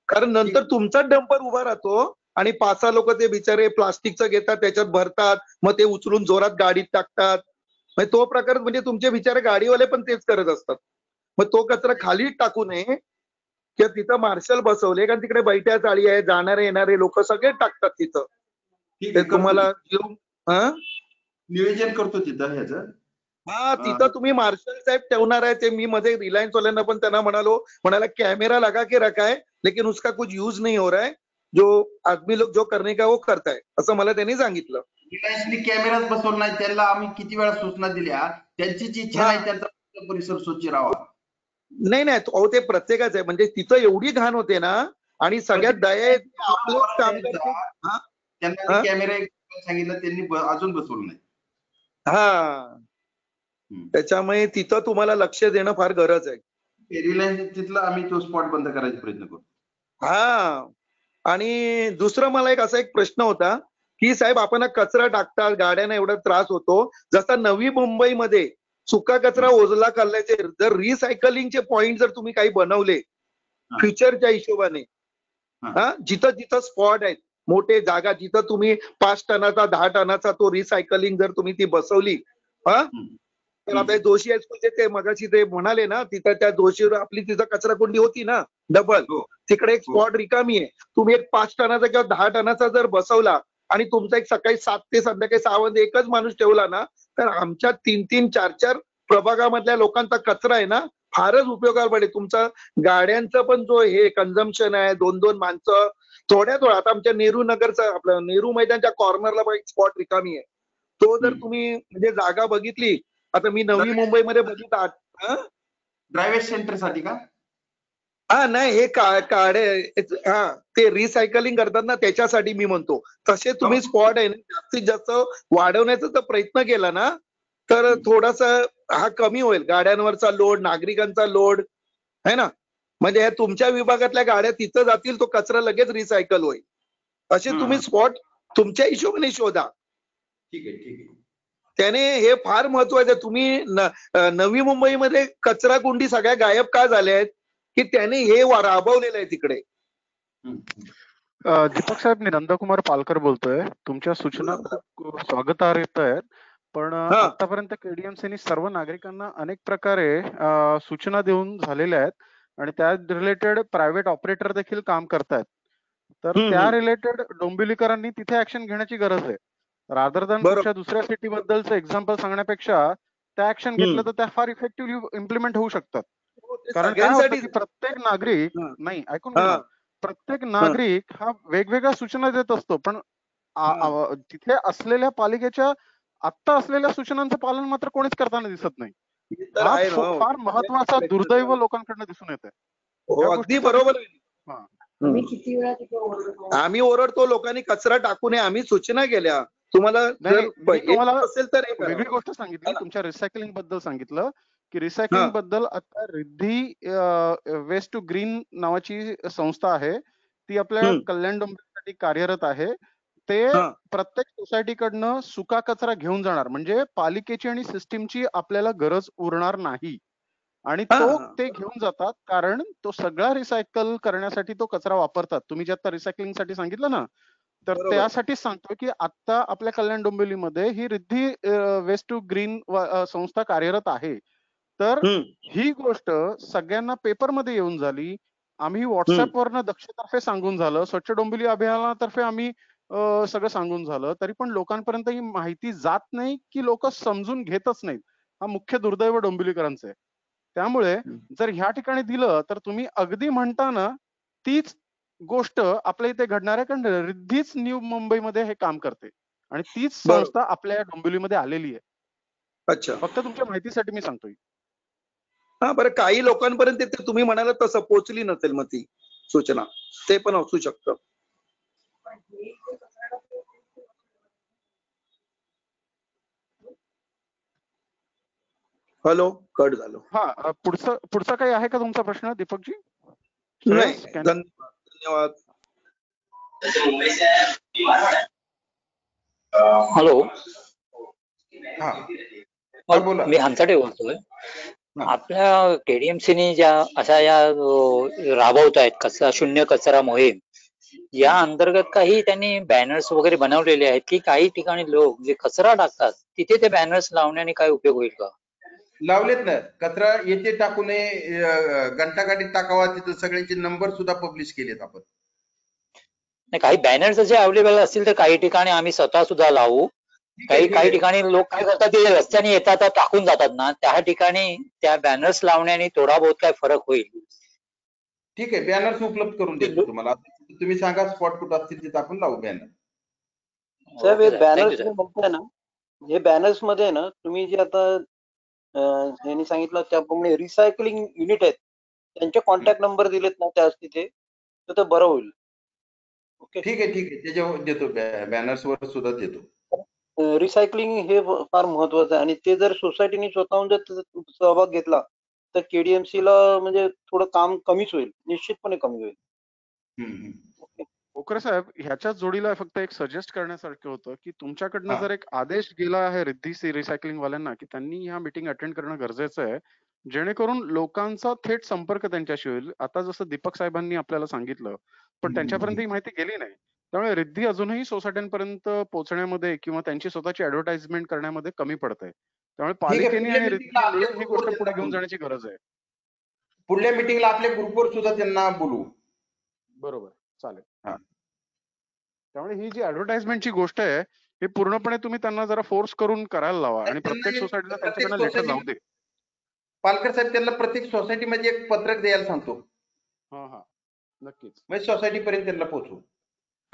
कारण नंतर तुमचाच डंपर उभा राहतो आणि 5-6 लोक ते बिचारे प्लास्टिकचं घेतात, त्याच्यात भरतात, मग ते उचलून जोरात गाडीत टाकतात. म्हणजे तो प्रकार, म्हणजे तुमचे बिचारे गाडीवाले पण तेच करत असतात. मग तो कचरा खाली टाकू नये किंवा तिथं मार्शल बसवले, कारण तिकडे बैठ्या चाळी आहे, जाणारे येणारे लोक सगळे टाकतात तिथं. ठीक ते आहे, तुम्हाला नियोजन करतो तिथं ह्याचं. हा, तिथं तुम्ही मार्शल साहेब ठेवणार आहे. ते मी मध्ये रिलायन्स वाल्यांना पण त्यांना म्हणाला कॅमेरा लगा के रखा है लेकिन उसका कुछ यूज नहीं हो रहा है, जो आदमी लोग जो करने का वो करता है, असं मला त्यांनी सांगितलं. रिलायन्सनी कॅमेराच बसवला नाही, त्यांना आम्ही किती वेळा सूचना दिल्या, त्यांचीच इच्छा नाही त्यांचा परिसर स्वच्छ राहावा. नाही नाही, अहो ते प्रत्येकाच आहे. म्हणजे तिथं एवढी घाण होते ना, आणि सगळ्यात दया येते आपलेच काम करते. त्यांना कॅमेरा सांगितलं, त्यांनी अजून बसवलं नाही. हा, त्याच्यामुळे तिथं तुम्हाला लक्ष देणं फार गरज आहे. रिलायन्स तिथला आम्ही तो स्पॉट बंद करायचा प्रयत्न करतो. हा, आणि दुसरं मला असा एक प्रश्न होता की साहेब, आपण कचरा टाकतात, गाड्यांना एवढा त्रास होतो, जसा नवी मुंबईमध्ये सुका कचरा ओझला करण्याचे जर रिसायकलिंगचे पॉइंट जर तुम्ही काही बनवले फ्युचरच्या हिशोबाने, जिथं जिथं स्पॉट आहेत, मोठे जागा जिथं तुम्ही 5 टनाचा 10 टनाचा तो रिसायकलिंग जर तुम्ही ती बसवली, तर आता जोशी हायस्कूलचे ते मगाशी ते म्हणाले ना, तिथं त्या जोशीवर आपली तिथं कचरा कुंडी होती ना डबल, तिकडे एक स्पॉट रिकामी आहे. तुम्ही एक 5 टनाचा किंवा 10 टनाचा जर बसवला आणि तुमचा एक सकाळी 7 ते संध्याकाळी 6 वाजता एकच माणूस ठेवला ना, तर आमच्या 3-3, 4-4 प्रभागामधल्या लोकांचा कचरा आहे ना फारच उपयोगाला पडेल. तुमचा गाड्यांचं पण जो हे कन्झम्पशन आहे, 2-2 माणसं थोड्या आता आमच्या नेहरू नगरचा, आपलं नेहरू मैदानच्या कॉर्नरला पण एक स्पॉट रिकामी आहे. तो जर तुम्ही म्हणजे जागा बघितली, आता मी नवी मुंबईमध्ये बघितलं. ड्रायव्हर सेंटर साठी का? हा, नाही, हे ते रिसायकलिंग करतात ना, त्याच्यासाठी मी म्हणतो. तसे तुम्ही स्पॉट आहे ना जास्तीत जास्त वाढवण्याचा जर प्रयत्न केला ना, तर थोडासा हा कमी होईल, गाड्यांवरचा लोड, नागरिकांचा लोड है ना. म्हणजे ह्या तुमच्या विभागातल्या गाड्या तिथं जातील, तो कचरा लगेच रिसायकल होईल. असे तुम्ही स्पॉट तुमच्या हिशोबाने शोधा. ठीक आहे, ठीक आहे. त्याने हे फार महत्वाचं आहे. तुम्ही नवी मुंबईमध्ये कचरा कुंडी सगळ्या गायब का झाल्या आहेत की त्याने हे राबवलेलं आहे तिकडे. दीपक साहेब, मी नंदकुमार पालकर बोलतोय. तुमच्या सूचना खूप स्वागतार्ह आहेत, पण आतापर्यंत केडीएमसीनी सर्व नागरिकांना अनेक प्रकारे सूचना देऊन झालेल्या आहेत आणि त्या रिलेटेड प्रायव्हेट ऑपरेटर देखील काम करतायत. तर त्या रिलेटेड डोंबिवलीकरांनी तिथे ऍक्शन घेण्याची गरज आहे. रादर दॅन कुठच्या दुसऱ्या सिटी बद्दलचं एक्झाम्पल सांगण्यापेक्षा त्या ऍक्शन घेतलं तर त्या फार इफेक्टिव्हली इम्प्लिमेंट होऊ शकतात. कारण काय होतं की प्रत्येक नागरिक, नाही ऐकून घ्या, प्रत्येक नागरिक हा वेगवेगळ्या सूचना देत असतो, पण तिथे असलेल्या पालिकेच्या आत्ता असलेल्या सूचनांचं पालन मात्र कोणीच करताना दिसत नाही. हा फार महत्वाचा दुर्दैव लोकांकडनं दिसून येत आहे. अगदी बरोबर. आम्ही ओरडतो लोकांनी कचरा टाकू नये, आम्ही सूचना केल्या. तुम्हाला असेल तर वेगळी गोष्ट सांगितली, तुमच्या रिसायकलिंग बद्दल सांगितलं की रिसायकलिंग बद्दल आता रिद्धी वेस्ट टू ग्रीन नावाची संस्था आहे, ती आपल्या कल्याण डोंबिवलीसाठी कार्यरत आहे. ते प्रत्येक सोसायटीकडनं सुका कचरा घेऊन जाणार, म्हणजे पालिकेची आणि सिस्टीमची आपल्याला गरज उरणार नाही. आणि तो ते घेऊन जातात, कारण तो सगळा रिसायकल करण्यासाठी तो कचरा वापरतात. तुम्ही जे आता रिसायकलिंगसाठी सांगितलं ना, तर त्यासाठीच सांगतोय की आता आपल्या कल्याण डोंबिवलीमध्ये ही रिद्धी वेस्ट टू ग्रीन संस्था कार्यरत आहे. तर ही गोष्ट सगळ्यांना पेपरमध्ये येऊन झाली. आम्ही व्हॉट्सअपवरनं दक्षतर्फे सांगून झालं, स्वच्छ डोंबिवली अभियानातर्फे आम्ही सगळं सांगून झालं, तरी पण लोकांपर्यंत ही माहिती जात नाही की लोक समजून घेतच नाहीत. हा मुख्य दुर्दैव डोंबिवलीकरांचं आहे. त्यामुळे जर ह्या ठिकाणी दिलं तर तुम्ही अगदी म्हणताना तीच गोष्ट आपल्या इथे घडणार आहे, कारण रिद्धीच न्यू मुंबईमध्ये हे काम करते आणि तीच संस्था आपल्या डोंबिवलीमध्ये आलेली आहे. अच्छा, फक्त तुमच्या माहितीसाठी मी सांगतोय. हा, बरं, काही लोकांपर्यंत तुम्ही म्हणाला तसं पोहोचली नसेल मग ती. सूचना, ते पण असू शकतं. हॅलो, कट झालो. हा, पुढचा काही आहे का तुमचा प्रश्न दीपकजी? नाही, श्रेयस, can- धन्यवाद. हॅलो, हा हा, बोला. मी हंसाटे बोलतोय. हा. आपल्या केडीएमसीने ज्या अशा या राबवत आहेत कचरा शून्य कचरा मोहीम, या अंतर्गत काही त्यांनी बॅनर्स वगैरे बनवलेले आहेत की काही ठिकाणी लोक जे कचरा टाकतात तिथे ते बॅनर्स लावण्याने काय उपयोग होईल का? लावलेत ना, कचरा येथे टाकू नये, घंटागाडीत टाकावा, तिथं सगळ्यांचे नंबर सुद्धा पब्लिश केलेत आपण. नाही, काही बॅनर्स जे अवेलेबल असतील तर काही ठिकाणी आम्ही स्वतः सुद्धा लावू. ठीक आहे, काही ठीक काही आहे. ठिकाणी लोक काय करतात ते रस्त्याने येतात तर टाकून जातात ना, त्या ठिकाणी त्या बॅनर्स लावण्याने थोडा बहुत काय फरक होईल? ठीक आहे, बॅनर्स उपलब्ध करून देतो तुम्हाला. तुम्ही सांगा स्पॉट कुठं असतील तिथं आपण लावू बॅनर. साहेब, हे Okay, sir. Thank you, banners sir. म्हणताय ना, हे बॅनर्स मध्ये ना तुम्ही जे आता यांनी सांगितलं त्याप्रमाणे रिसायकलिंग युनिट आहेत त्यांचे कॉन्टॅक्ट नंबर दिलेत ना त्या तिथे, तर ते बरं होईल. ओके, ठीक आहे, ठीक आहे, त्याच्यावर देतो, बॅनर्स वर सुद्धा देतो. रिसायकलिंग हे फार महत्वाचं आहे आणि ते जर सोसायटीने स्वतःहून जर सहभाग घेतला तर केडीएमसी ला म्हणजे थोडं काम कमीच होईल, निश्चितपणे कमी होईल. ओकरे साहेब, ह्याच्या जोडीला फक्त एक सजेस्ट करण्यासारखं होतं की तुमच्याकडनं हा. जर एक आदेश गेला आहे रिद्धी रिसायकलिंग वाल्यांना की त्यांनी ह्या मीटिंग अटेंड करणं गरजेचं आहे, जेणेकरून लोकांचा थेट संपर्क त्यांच्याशी होईल. आता जसं दीपक साहेबांनी आपल्याला सांगितलं, पण त्यांच्यापर्यंत ही माहिती गेली नाही. त्यामुळे रिद्धी अजूनही सोसायट्यांपर्यंत पोहोचण्यामध्ये किंवा त्यांची स्वतःची ऍडव्हर्टाइजमेंट करण्यामध्ये कमी पडते. त्यामुळे पालिकेने आणि रिद्धी मिळून ही गोष्ट पुढे घेऊन जाण्याची गरज आहे. पुढल्या मीटिंगला आपल्या ग्रुपवर सुद्धा त्यांना बोलू. बरोबर, चालेल. हा. त्यामुळे ही जी ऍडव्हर्टाइजमेंटची गोष्ट आहे ही पूर्णपणे तुम्ही त्यांना जरा फोर्स करून करायला लावा आणि प्रत्येक सोसायटीला त्यांच्याकडनं लेटर जाऊ दे. पालकर साहेब, त्यांना प्रत्येक सोसायटीमध्ये एक पत्रक द्यायला सांगतो. हा, नक्कीच. म्हणजे सोसायटी पर्यंत त्यांना पोहोचू.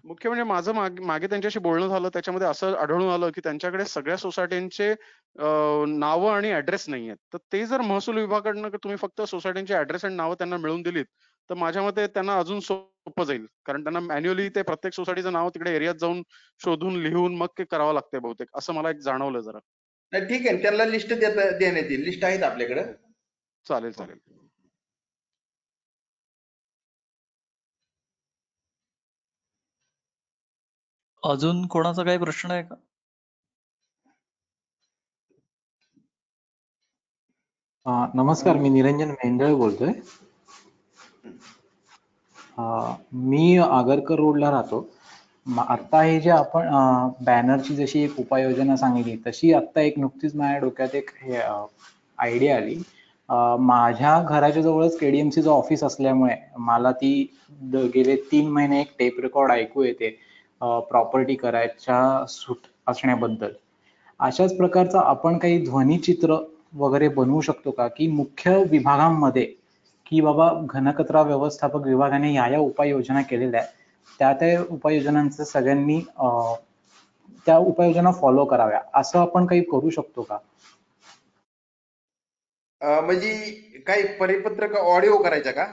मुख्य म्हणजे माझं मागे त्यांच्याशी बोलणं झालं, त्याच्यामध्ये असं आढळून आलं की त्यांच्याकडे सगळ्या सोसायट्यांचे नावं आणि ऍड्रेस नाही आहेत. तर ते जर महसूल विभागाकडनं तुम्ही फक्त सोसायट्यांचे ऍड्रेस आणि नावं त्यांना मिळवून दिलीत तर माझ्या मते त्यांना अजून सोपं जाईल. कारण त्यांना मॅन्युअली ते प्रत्येक सोसायटीचं नाव तिकडे एरियात जाऊन शोधून लिहून मग ते करावं लागतंय बहुतेक, असं मला एक जाणवलं जरा. नाही, ठीक आहे, त्यांना लिस्ट देण्यात येईल. लिस्ट आहेत आपल्याकडे. चालेल चालेल. अजून कोणाचा काही प्रश्न आहे का? नमस्कार, मी निरंजन मेंढळे बोलतोय. मी आगरकर रोडला राहतो. आता हे जे आपण बॅनरची जशी एक उपाययोजना सांगितली तशी आता एक नुकतीच माझ्या डोक्यात एक आयडिया आली. माझ्या घराच्या जवळच केडीएमसीचं ऑफिस असल्यामुळे मला ती गेले 3 महिने एक टेप रेकॉर्ड ऐकू येते प्रॉपर्टी करायच्या सूट असण्याबद्दल. अशाच प्रकारचा आपण काही ध्वनिचित्र वगैरे बनवू शकतो का की मुख्य विभागांमध्ये की बाबा घनकचरा व्यवस्थापक विभागाने या उपाययोजना केलेल्या आहेत, त्या उपाययोजनांचं सगळ्यांनी त्या उपाययोजना फॉलो कराव्या, असं आपण काही करू शकतो का? म्हणजे काही परिपत्रक ऑडिओ करायचा का?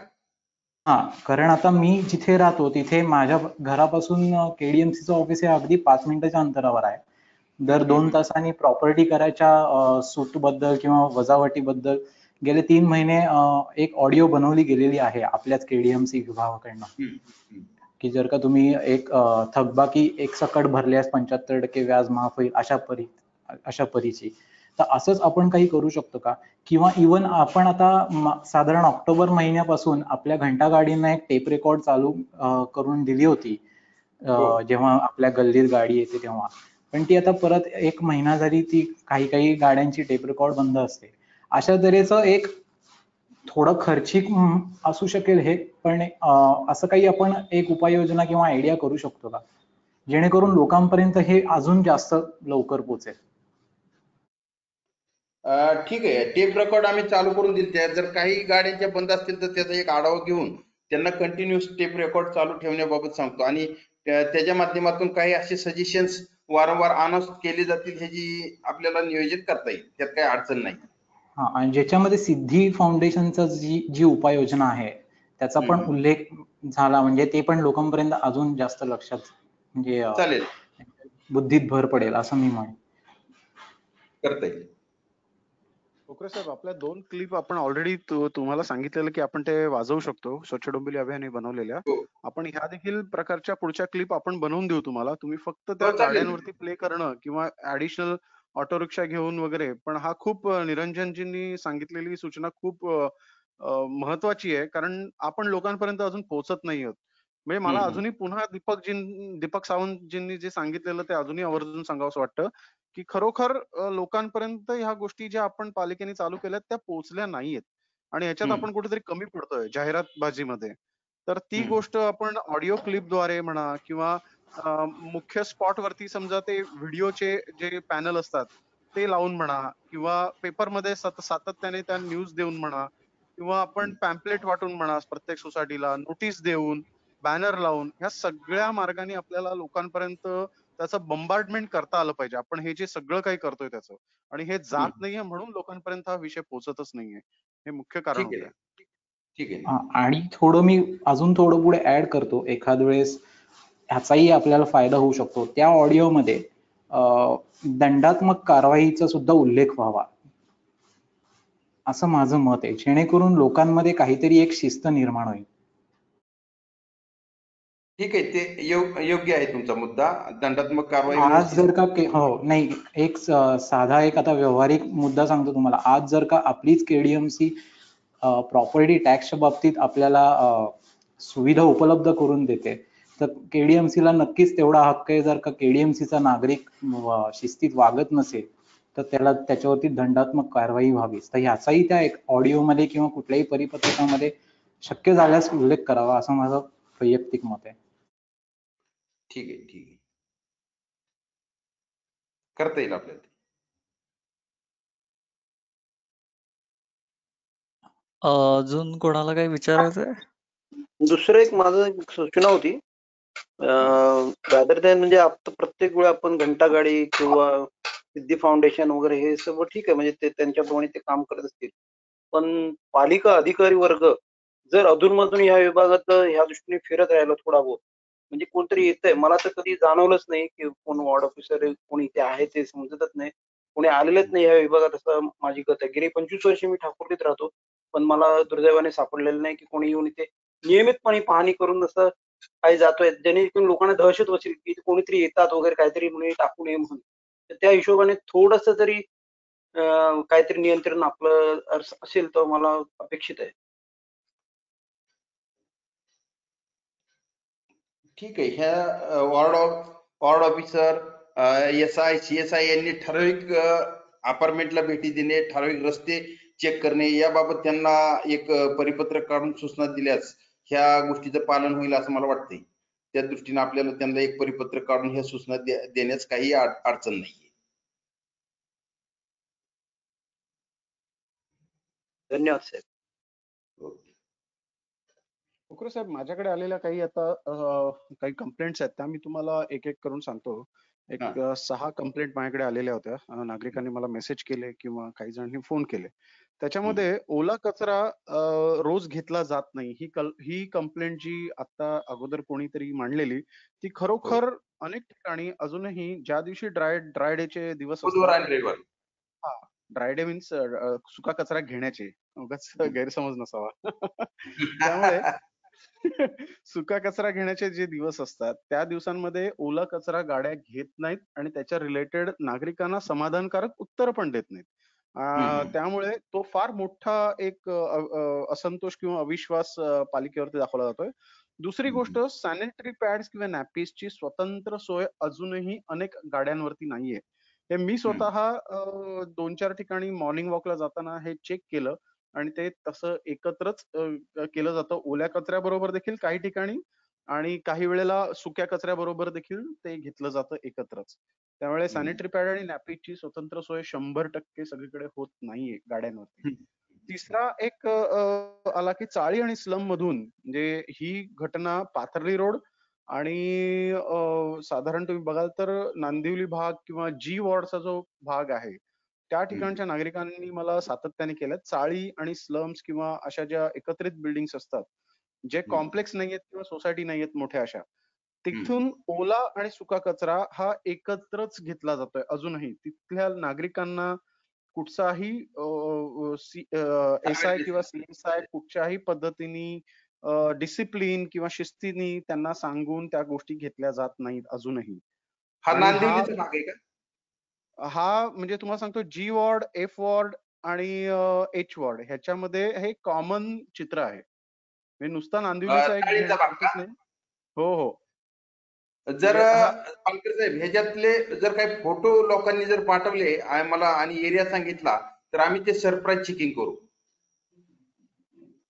हा, कारण आता मी जिथे राहतो तिथे माझ्या घरापासून केडीएमसीचं ऑफिस हे अगदी 5 मिनिटाच्या अंतरावर आहे. दर 2 तासांनी प्रॉपर्टी करायच्या सूटबद्दल किंवा वजावटीबद्दल गेले 3 महिने एक ऑडिओ बनवली गेलेली आहे आपल्याच केडीएमसी विभागाकडनं की जर का तुम्ही एक थकबाकी एक सकट भरल्यास 75% व्याज माफ होईल अशा परीची. तर असंच आपण काही करू शकतो का? किंवा इवन आपण आता साधारण ऑक्टोबर महिन्यापासून आपल्या घंटागाडींना एक टेप रेकॉर्ड चालू करून दिली होती जेव्हा आपल्या गल्लीत गाडी येते तेव्हा, पण ती आता परत 1 महिना झाली ती काही गाड्यांची टेप रेकॉर्ड बंद असते. अशा तऱ्हेचं एक थोडं खर्चिक असू शकेल हे, पण असं काही आपण एक उपाययोजना किंवा आयडिया करू शकतो का जेणेकरून लोकांपर्यंत हे अजून जास्त लवकर पोहोचेल? ठीक आहे, टेप रेकॉर्ड आम्ही चालू करून दिले. जर काही गाड्यांच्या बंद असतील तर त्याचा एक आढावा घेऊन त्यांना कंटिन्युअस टेप रेकॉर्ड चालू ठेवण्याबाबत सांगतो आणि त्याच्या माध्यमातून काही असे सजेशन्स वारंवार अनाउन्स केले जातील ह्याची आपल्याला नियोजित करता येईल, त्यात काही अडचण नाही. आणि ज्याच्यामध्ये सिद्धी फाउंडेशनचं जी उपाययोजना आहे त्याचा पण उल्लेख झाला म्हणजे ते पण लोकांपर्यंत अजून जास्त लक्षात म्हणजे चालेल, बुद्धीत भर पडेल असं मी म्हणेन. करता येईल. कोकरे साहेब, आपल्या 2 क्लिप आपण ऑलरेडी तुम्हाला सांगितलेलं की आपण ते वाजवू शकतो. स्वच्छ डोंबिवली अभियानाने बनवलेल्या. हो आपण ह्या देखील प्रकारच्या पुढच्या क्लिप आपण बनवून देऊ तुम्हाला. तुम्ही फक्त त्या हो, चालेल. गाड्यांवरती प्ले करणं किंवा ऍडिशनल ऑटो रिक्षा घेऊन वगैरे. पण हा खूप निरंजनजींनी सांगितलेली सूचना खूप महत्वाची आहे, कारण आपण लोकांपर्यंत अजून पोहोचत नाही आहोत. म्हणजे मला अजूनही पुन्हा दीपक सावंतजींनी जे सांगितलेलं ते अजूनही आवर्जून सांगावंसं वाटतं, की खरोखर लोकांपर्यंत ह्या गोष्टी ज्या आपण पालिकेने चालू केल्यात त्या पोहोचल्या नाहीयेत आणि ह्याच्यात आपण कुठेतरी कमी पडतोय जाहिरातबाजीमध्ये. तर ती गोष्ट आपण ऑडिओ क्लिपद्वारे म्हणा किंवा मुख्य स्पॉट वरती समजा ते व्हिडिओचे जे पॅनल असतात ते लावून म्हणा किंवा पेपरमध्ये सातत्याने त्या न्यूज देऊन म्हणा किंवा आपण पॅम्पलेट वाटून म्हणा प्रत्येक सोसायटीला, नोटीस देऊन, बॅनर लावून, ह्या सगळ्या मार्गाने आपल्याला लोकांपर्यंत त्याचं बंबार्डमेंट करता आलं पाहिजे. आपण हे जे सगळं काही करतोय त्याचं आणि हे जात नाहीये म्हणून लोकांपर्यंत हा विषय पोहोचतच नाहीये. हे मुख्य कारण ठीक आहे होतं. ठीक आहे. आणि थोडं मी अजून थोडं पुढे ऍड करतो. एखाद वेळेस ह्याचाही आपल्याला फायदा होऊ शकतो. त्या ऑडिओमध्ये दंडात्मक कारवाईचा सुद्धा उल्लेख व्हावा असं माझं मत आहे, जेणेकरून लोकांमध्ये काहीतरी एक शिस्त निर्माण होईल. ठीक आहे, ते योग्य आहे तुमचा मुद्दा. दंडात्मक कारवाई आज जर का हो नाही, एक साधा एक आता व्यावहारिक मुद्दा सांगतो तुम्हाला. आज जर का आपलीच केडीएमसी प्रॉपर्टी टॅक्सच्या बाबतीत आपल्याला सुविधा उपलब्ध करून देते, तर केडीएमसी ला नक्कीच तेवढा हक्क आहे. जर का केडीएमसीचा नागरिक शिस्तीत वागत नसेल तर त्याला त्याच्यावरती दंडात्मक कारवाई व्हावी. तर ह्याचाही त्या एक ऑडिओमध्ये किंवा कुठल्याही परिपत्रकामध्ये शक्य झाल्यास उल्लेख करावा असं माझं वैयक्तिक मत आहे. ठीक आहे, ठीक आहे. करता येईल आपल्याला. अजून कोणाला काही विचारायचंय? दुसरं एक माझं एक सूचना होती. रादर दॅन म्हणजे आता प्रत्येक वेळी आपण घंटागाडी किंवा सिद्धी फाउंडेशन वगैरे हे सर्व ठीक आहे, म्हणजे ते त्यांच्याप्रमाणे ते काम करत असतील. पण पालिका अधिकारी वर्ग जर अधूनमधून ह्या विभागात ह्या दृष्टीने फिरत राहिलं थोडा बहुत, म्हणजे कोणतरी येतंय, मला तर कधी जाणवलंच नाही की कोण वॉर्ड ऑफिसर कोणी इथे आहे ते समजतच नाही, कोणी आलेलंच नाही ह्या विभागात, असं माझी गत आहे. गेली 25 वर्ष मी ठाकुर्लीत राहतो, पण मला दुर्दैवाने सापडलेलं नाही की कोणी येऊन इथे नियमितपणे पाहणी करून असं काही जातोय, जेणेकरून लोकांना दहशत बसेल की कोणीतरी येतात वगैरे काहीतरी म्हणून टाकू नये म्हणून. तर त्या हिशोबाने थोडस तरी काहीतरी नियंत्रण आपलं असेल तर मला अपेक्षित आहे. ठीक आहे. ह्या वॉर्ड ऑफिसर, SI, CSI यांनी ठराविक अपार्टमेंटला भेटी देणे, ठराविक रस्ते चेक करणे याबाबत त्यांना एक परिपत्रक काढून सूचना दिल्यास ह्या गोष्टीचं पालन होईल असं मला वाटतंय. त्या दृष्टीने आपल्याला त्यांना एक परिपत्रक काढून ह्या सूचना देण्यास काही अडचण नाहीये. धन्यवाद साहेब. कोकरे साहेब, माझ्याकडे आलेल्या काही आता काही कंप्लेंट्स आहेत त्या मी तुम्हाला एक एक करून सांगतो. एक 6 कंप्लेंट माझ्याकडे आलेल्या होत्या. नागरिकांनी मला मेसेज केले किंवा काही जणांनी फोन केले. त्याच्यामध्ये ओला कचरा रोज घेतला जात नाही ही कंप्लेंट जी आता अगोदर कोणीतरी मांडलेली, ती खरोखर अनेक ठिकाणी अजूनही ज्या दिवशी ड्राय डेचे दिवस बुधवार असतात, आणि रविवार. हा, ड्राय डे मीन्स सुका कचरा घेण्याचे, उगाच गैरसमज नसावा. त्यामुळे सुका कचरा घेण्याचे जे दिवस असतात त्या दिवसांमध्ये ओला कचरा गाड्या घेत नाहीत आणि त्याच्या रिलेटेड नागरिकांना समाधानकारक उत्तर पण देत नाहीत. त्यामुळे तो फार मोठा एक असंतोष किंवा अविश्वास पालिकेवरती दाखवला जातोय. दुसरी गोष्ट, सॅनिटरी पॅड्स किंवा नॅपकिन्सची स्वतंत्र सोय अजूनही अनेक गाड्यांवरती नाहीये. हे मी स्वतः 2-4 ठिकाणी मॉर्निंग वॉकला जाताना हे चेक केलं आणि ते तसं एकत्रच केलं जातं. ओल्या कचऱ्याबरोबर देखील काही ठिकाणी आणि काही वेळेला सुक्या कचऱ्याबरोबर देखील ते घेतलं जातं एकत्रच. त्यामुळे सॅनिटरी पॅड आणि नॅपकिनची स्वतंत्र सोय 100% सगळीकडे होत नाहीये गाड्यांवरती. तिसरा एक आला की चाळी आणि स्लम मधून, म्हणजे ही घटना पाथर्डी रोड आणि साधारण तुम्ही बघाल तर नांदिवली भाग किंवा जी वॉर्डचा जो भाग आहे त्या ठिकाणच्या नागरिकांनी मला सातत्याने केलं. चाळी आणि स्लम्स किंवा अशा ज्या एकत्रित बिल्डिंग्स असतात जे कॉम्प्लेक्स नाहीयेत किंवा सोसायटी नाहीयेत मोठ्या अशा, तिथून ओला आणि सुका कचरा हा एकत्रच घेतला जातोय अजूनही. तिथल्या नागरिकांना कुठचाही एसआय किंवा सीएसआय कुठच्याही पद्धतीने डिसिप्लिन किंवा शिस्तीने त्यांना सांगून त्या गोष्टी घेतल्या जात नाहीत अजूनही. हा आणि नांदिवलीचा भाग आहे का? हा म्हणजे तुम्हाला सांगतो जी वॉर्ड, एफ वॉर्ड आणि एच वॉर्ड ह्याच्यामध्ये हे कॉमन चित्र आहे. म्हणजे नुसता नांदिवलीचा एक चाळीचा भाग का? नाही. हो हो. जर म्हणजे हा पालकर साहेब ह्याच्यातले जर काही फोटो लोकांनी जर पाठवले मला आणि एरिया सांगितला तर आम्ही ते सरप्राईज चेकिंग करू.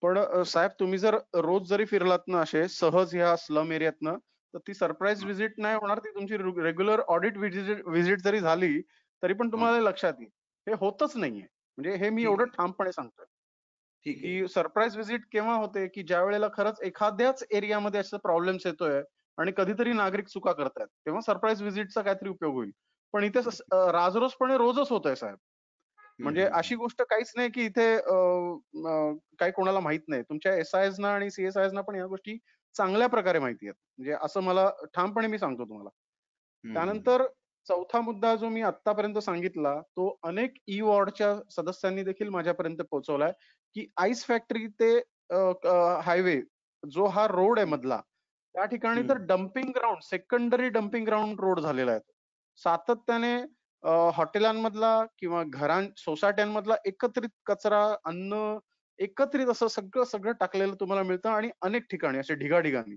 पण साहेब तुम्ही जर रोज जरी फिरलात ना असे सहज ह्या स्लम एरियातनं, तर ती सरप्राईज व्हिजिट नाही होणार, ती तुमची रेग्युलर ऑडिट व्हिजिट जरी झाली तरी पण तुम्हाला लक्षात येईल. हे होतच नाहीये. म्हणजे हे मी ठीक एवढं आहे. ठामपणे सांगतोय ठीक आहे. की सरप्राईज व्हिजिट केव्हा होते की ज्या वेळेला खरंच एखाद्याच एरियामध्ये असं प्रॉब्लेम्स येतोय आणि कधीतरी नागरिक चुका करतायत, तेव्हा सरप्राईज व्हिजिटचा काहीतरी उपयोग होईल. पण इथे राजरोसपणे रोजच होतंय साहेब. म्हणजे अशी गोष्ट काहीच नाही की इथे काही कोणाला माहित नाही. तुमच्या एसआयज ना आणि सीएसआयज ना पण या गोष्टी चांगल्या प्रकारे माहिती आहेत. म्हणजे असं मला ठामपणे मी सांगतो तुम्हाला. त्यानंतर चौथा मुद्दा जो मी आतापर्यंत सांगितला तो अनेक ई वॉर्डच्या सदस्यांनी देखील माझ्यापर्यंत पोहोचवलाय की आईस फॅक्टरी ते हायवे जो हा रोड आहे मधला, त्या ठिकाणी तर dumping ground, secondary dumping ground road झालेला आहे. सातत्याने हॉटेलांमधला किंवा सोसायट्यांमधला एकत्रित कचरा, अन्न एकत्रित असं सगळं टाकलेलं तुम्हाला मिळतं आणि अनेक ठिकाणी असे ढिगाढिगांनी.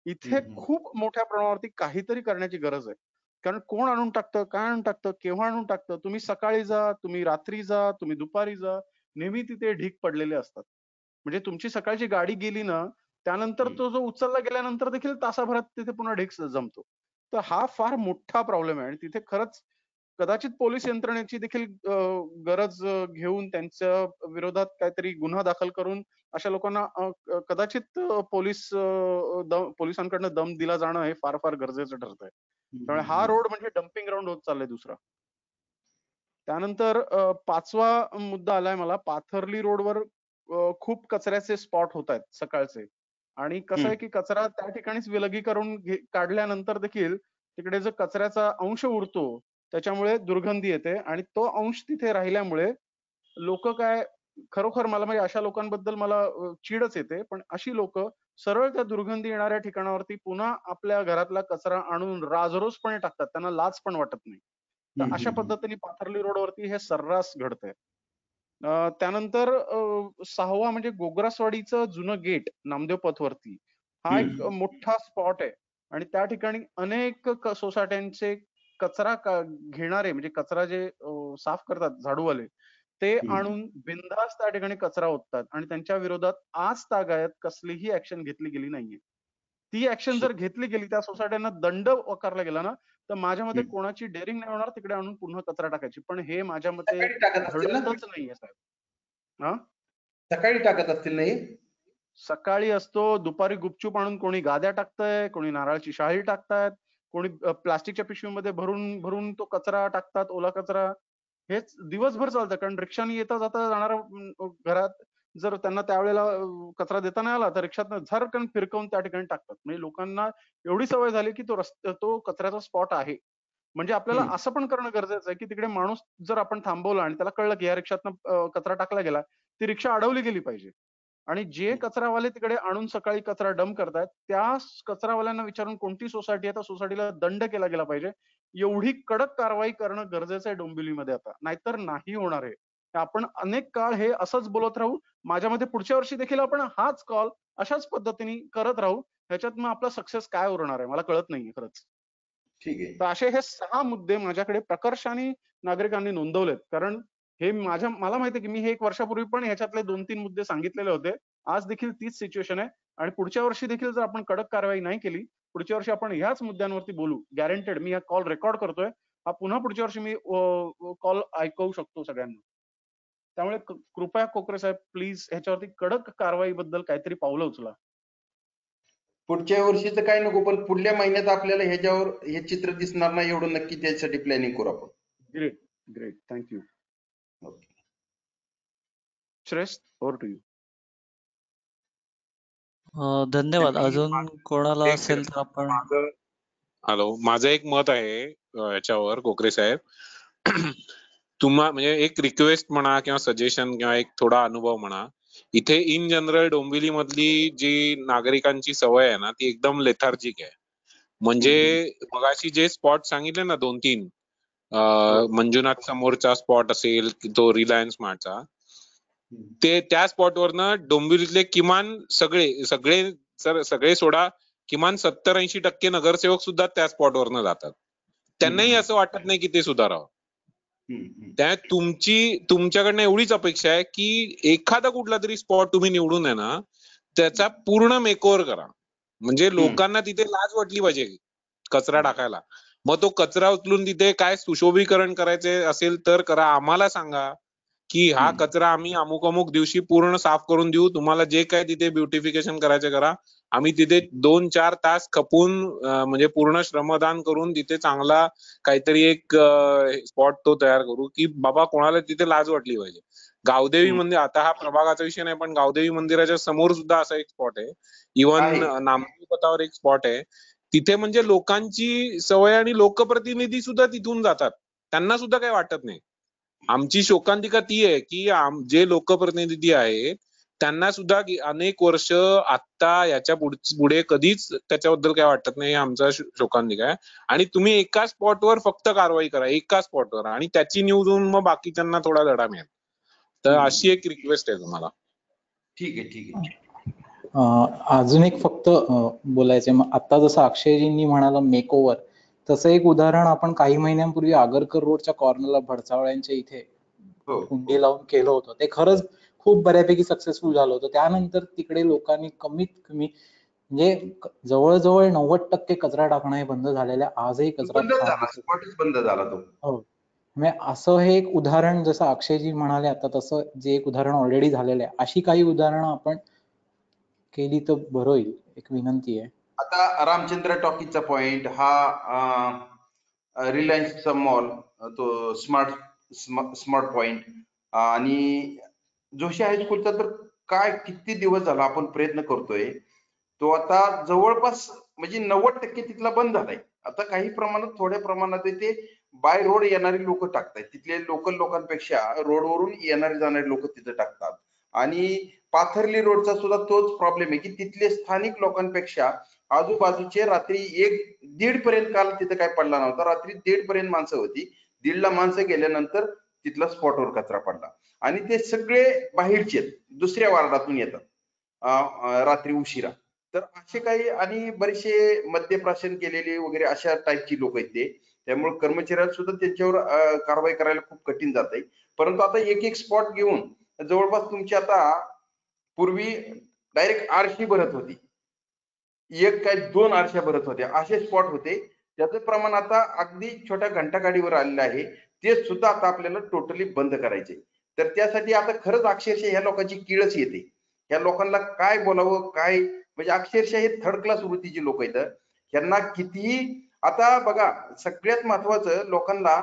इथे खूप मोठ्या प्रमाणावरती काहीतरी करण्याची गरज आहे. कारण कोण आणून टाकतं, काय आणून टाकतं, केव्हा आणून टाकतं, तुम्ही सकाळी जा, तुम्ही रात्री जा, तुम्ही दुपारी जा, नेहमी तिथे ढीग पडलेले असतात. म्हणजे तुमची सकाळची गाडी गेली ना, त्यानंतर तो जो उचलला गेल्यानंतर देखील तासाभरात तिथे पुन्हा ढीग जमतो. तर हा फार मोठा प्रॉब्लेम आहे आणि तिथे खरंच कदाचित पोलीस यंत्रणेची देखील गरज घेऊन त्यांच्या विरोधात काहीतरी गुन्हा दाखल करून अशा लोकांना कदाचित पोलिसांकडनं दम दिला जाणं हे फार फार गरजेचं ठरतंय. त्यामुळे हा रोड म्हणजे डम्पिंग ग्राउंड होत चाललाय दुसरा. त्यानंतर पाचवा मुद्दा आलाय मला, पाथर्ली रोडवर खूप कचऱ्याचे स्पॉट होत आहेत सकाळचे. आणि कसं आहे की कचरा त्या ठिकाणीच विलगीकरण काढल्यानंतर देखील तिकडे जो कचऱ्याचा अंश उरतो त्याच्यामुळे दुर्गंधी येते आणि तो अंश तिथे राहिल्यामुळे लोक काय, खरोखर मला म्हणजे अशा लोकांबद्दल मला चीडच येते. पण अशी लोक सरळ त्या दुर्गंधी येणाऱ्या ठिकाणावरती पुन्हा आपल्या घरातला कचरा आणून राजरोसपणे टाकतात, त्यांना लाज पण वाटत नाही. तर अशा पद्धतीने पाथर्ली रोडवरती हे सर्रास घडतंय. त्यानंतर सहावा म्हणजे गोग्रासवाडीचं जुनं गेट नामदेव पथवरती, हा एक मोठा स्पॉट आहे आणि त्या ठिकाणी अनेक सोसायट्यांचे कचरा घेणारे म्हणजे कचरा जे साफ करतात झाडूवाले, ते आणून बिनधास्त त्या ठिकाणी कचरा ओततात आणि त्यांच्या विरोधात आज तागायत कसलीही ऍक्शन घेतली गेली नाहीये. ती ऍक्शन जर घेतली गेली, त्या सोसायट्यांना दंड आकारला गेला ना, तर माझ्या मते कोणाची डेअरिंग नाही होणार तिकडे आणून पुन्हा कचरा टाकायची. पण हे माझ्या मते सकाळी टाकत असतील ना? घडतच नाहीये साहेब. हा, सकाळी टाकत असतील नाही? सकाळी असतो, दुपारी गुपचूप आणून कोणी गाद्या टाकतंय, कोणी नारळाची शाही टाकतायत, कोणी प्लास्टिकच्या पिशवीमध्ये भरून भरून तो कचरा टाकतात, ओला कचरा. हेच दिवसभर चालतं. कारण रिक्षाने येता जाता जाणारा घरात जर त्यांना त्यावेळेला कचरा देता नाही आला तर रिक्षातनं झरकन फिरकवून त्या ठिकाणी टाकतात. म्हणजे लोकांना एवढी सवय झाली की तो कचऱ्याचा स्पॉट आहे. म्हणजे आपल्याला असं पण करणं गरजेचं आहे की तिकडे माणूस जर आपण थांबवला आणि त्याला कळलं की या रिक्षातनं कचरा टाकला गेला, ती रिक्षा अडवली गेली पाहिजे. आणि जे कचरावाले तिकडे आणून सकाळी कचरा डंप करतायत, त्या कचरावाल्यांना विचारून कोणती सोसायटी आहे, त्या सोसायटीला दंड केला गेला पाहिजे. एवढी कडक कारवाई करणं गरजेचं आहे डोंबिवलीमध्ये आता, नाहीतर नाही होणार आहे. आपण अनेक काळ हे असंच बोलत राहू. माझ्या मते पुढच्या वर्षी देखील आपण हाच कॉल अशाच पद्धतीने करत राहू. ह्याच्यात मग आपला सक्सेस काय उरणार आहे मला कळत नाहीये खरंच. ठीक आहे. तर असे हे 6 मुद्दे माझ्याकडे प्रकर्षाने नागरिकांनी नोंदवलेत. कारण हे मला माहिती आहे की मी हे 1 वर्षापूर्वी पण ह्याच्यातले 2-3 मुद्दे सांगितलेले होते. आज देखील तीच सिच्युएशन आहे आणि पुढच्या वर्षी देखील जर आपण कडक कारवाई नाही केली, पुढच्या वर्षी आपण ह्याच मुद्द्यांवरती बोलू. गॅरंटेड. मी हा कॉल रेकॉर्ड करतोय. हा पुन्हा पुढच्या वर्षी मी कॉल ऐकवू शकतो सगळ्यांना. त्यामुळे कृपया कोकरे साहेब प्लीज ह्याच्यावरती कडक कारवाईबद्दल काहीतरी पावलं उचला. पुढच्या वर्षीचं काय नको, पण पुढल्या महिन्यात आपल्याला ह्याच्यावर हे चित्र दिसणार नाही एवढं नक्की त्यासाठी प्लॅनिंग करू आपण. Great, great. थँक्यू. ओके. श्रेष्ठ, ओव्हर टू यू. धन्यवाद. अजून कोणाला एक असेल सेकंद. तर आपण माझं हॅलो, माझं एक मत आहे याच्यावर कोकरे साहेब. म्हणजे एक रिक्वेस्ट म्हणा किंवा सजेशन किंवा एक थोडा अनुभव म्हणा. इथे इन जनरल डोंबिवली मधली जी नागरिकांची सवय आहे ना ती एकदम लेथार्जिक आहे. म्हणजे मगाशी जे स्पॉट सांगितले ना 2-3 मंजुनाथ समोरचा स्पॉट असेल तो रिलायन्स मार्टचा, ते त्या स्पॉटवरनं डोंबिवलीतले किमान सगळे सोडा किमान 70-80% नगरसेवक सुद्धा त्या स्पॉटवरनं जातात. त्यांनाही असं वाटत नाही की ते सुधारावं. त्या तुमच्याकडनं एवढीच अपेक्षा आहे की एखादा कुठला तरी स्पॉट तुम्ही निवडून आहे ना त्याचा पूर्ण मेकओव्हर करा. म्हणजे लोकांना तिथे लाज वाटली पाहिजे कचरा टाकायला. मग तो कचरा उचलून तिथे काय सुशोभीकरण करायचे असेल तर करा. आम्हाला सांगा की हा कचरा आम्ही अमुक दिवशी पूर्ण साफ करून देऊ. तुम्हाला जे काय तिथे ब्युटिफिकेशन करायचे करा. आम्ही तिथे 2-4 तास खपून म्हणजे पूर्ण श्रमदान करून तिथे चांगला काहीतरी एक स्पॉट तो तयार करू की बाबा कोणाला तिथे लाज वाटली पाहिजे. गावदेवी मंदिर, आता हा प्रभागाचा विषय नाही पण गावदेवी मंदिराच्या समोर सुद्धा असा एक स्पॉट आहे. इव्हन नामदेव पथावर एक स्पॉट आहे. तिथे म्हणजे लोकांची सवय आणि लोकप्रतिनिधी सुद्धा तिथून जातात. त्यांना सुद्धा काही वाटत नाही. आमची शोकांतिका ती आहे की जे लोकप्रतिनिधी आहेत त्यांना सुद्धा अनेक वर्ष आता याच्या पुढे कधीच त्याच्याबद्दल काय वाटत नाही. आमचा शोकांतिका आहे. आणि तुम्ही एका स्पॉटवर फक्त कारवाई करा, एका स्पॉटवर, आणि त्याची न्यूज होऊन मग बाकीच्यांना थोडा धडा मिळेल. तर अशी एक रिक्वेस्ट आहे तुम्हाला. ठीक आहे. अजून एक फक्त बोलायचंय. मग आता जसं अक्षयजींनी म्हणाला मेकओव्हर, तसं एक उदाहरण आपण काही महिन्यांपूर्वी आगरकर रोडच्या कॉर्नरला भडसावळ्यांच्या इथे कुंडी लावून केलं होतं. ते खरंच खूप बऱ्यापैकी सक्सेसफुल झालं होतं. त्यानंतर तिकडे लोकांनी कमीत कमी म्हणजे जवळजवळ 90% कचरा टाकणं हे बंद झालेलं आहे. आजही कचरा बंद झाला तो. हो, म्हणजे असं हे एक उदाहरण जसं अक्षयजी म्हणाले आता तसं जे एक उदाहरण ऑलरेडी झालेलं आहे, अशी काही उदाहरणं आपण केली तर बरं होईल. एक विनंती आहे. आता रामचंद्र टॉकीजचा पॉइंट हा रिलायन्सचा मॉल, तो स्मार्ट पॉइंट, आणि जोशी हायस्कूलचा तर काय किती दिवस झाला आपण प्रयत्न करतोय. तो आता जवळपास म्हणजे 90% तिथला बंद झालाय. आता काही प्रमाणात थोड्या प्रमाणात ते बाय रोड येणारी लोक टाकतायत. तिथले लोकल लोकांपेक्षा रोडवरून येणारे जाणारे लोक तिथे टाकतात. आणि पाथर्ली रोडचा सुद्धा तोच प्रॉब्लेम आहे की तिथले स्थानिक लोकांपेक्षा आजूबाजूचे रात्री 1-1:30 पर्यंत, काल तिथे काय पडला नव्हता, रात्री 1:30 पर्यंत माणसं होती. 1:30ला माणसं गेल्यानंतर तिथला स्पॉटवर कचरा पडला. आणि ते सगळे बाहेरचे दुसऱ्या वार्डातून येतात रात्री उशिरा. तर असे काही आणि बरेचसे मद्यप्राशन केलेले वगैरे अशा टाईपची लोक आहेत ते. त्यामुळे कर्मचाऱ्यांना सुद्धा त्यांच्यावर कारवाई करायला खूप कठीण जात आहे. परंतु आता एक स्पॉट घेऊन जवळपास तुमची आता पूर्वी डायरेक्ट आरशी भरत होती, एक काय 2 आरशा भरत होत्या, असे स्पॉट होते. त्याचं प्रमाण आता अगदी छोट्या घंटागाडीवर आलेलं आहे. ते सुद्धा आता आपल्याला टोटली बंद करायचे. तर त्यासाठी आता खरंच अक्षरशः ह्या लोकांची किळच येते. ह्या लोकांना काय बोलावं, काय म्हणजे अक्षरशः हे थर्ड क्लास वृत्तीची लोक आहेत. यांना कितीही आता बघा, सगळ्यात महत्वाचं लोकांना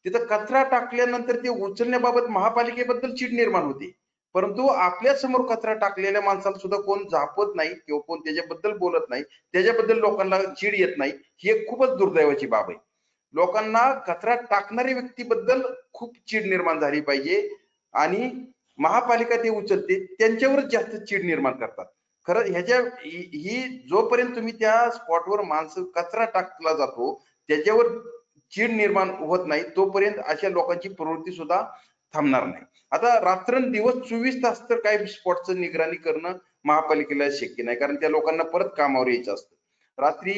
तिथं कचरा टाकल्यानंतर ते उचलण्याबाबत महापालिकेबद्दल चीड निर्माण होते. परंतु आपल्या समोर कचरा टाकलेल्या माणसाला सुद्धा कोण झापत नाही किंवा कोण त्याच्याबद्दल बोलत नाही, त्याच्याबद्दल लोकांना चीड येत नाही. ही एक खूपच दुर्दैवाची बाब आहे. लोकांना कचरा टाकणाऱ्या व्यक्तीबद्दल खूप चीड निर्माण झाली पाहिजे आणि महापालिका ते उचलते त्यांच्यावरच जास्त चीड निर्माण करतात. खरं ही जोपर्यंत तुम्ही त्या स्पॉटवर माणसं कचरा टाकला जातो त्याच्यावर चीड निर्माण होत नाही तोपर्यंत अशा लोकांची प्रवृत्ती सुद्धा थांबणार नाही. आता रात्रंदिवस 24 तास तर काही स्पॉटचं निगराणी करणं महापालिकेला शक्य नाही, कारण त्या लोकांना परत कामावर यायचं असतं. रात्री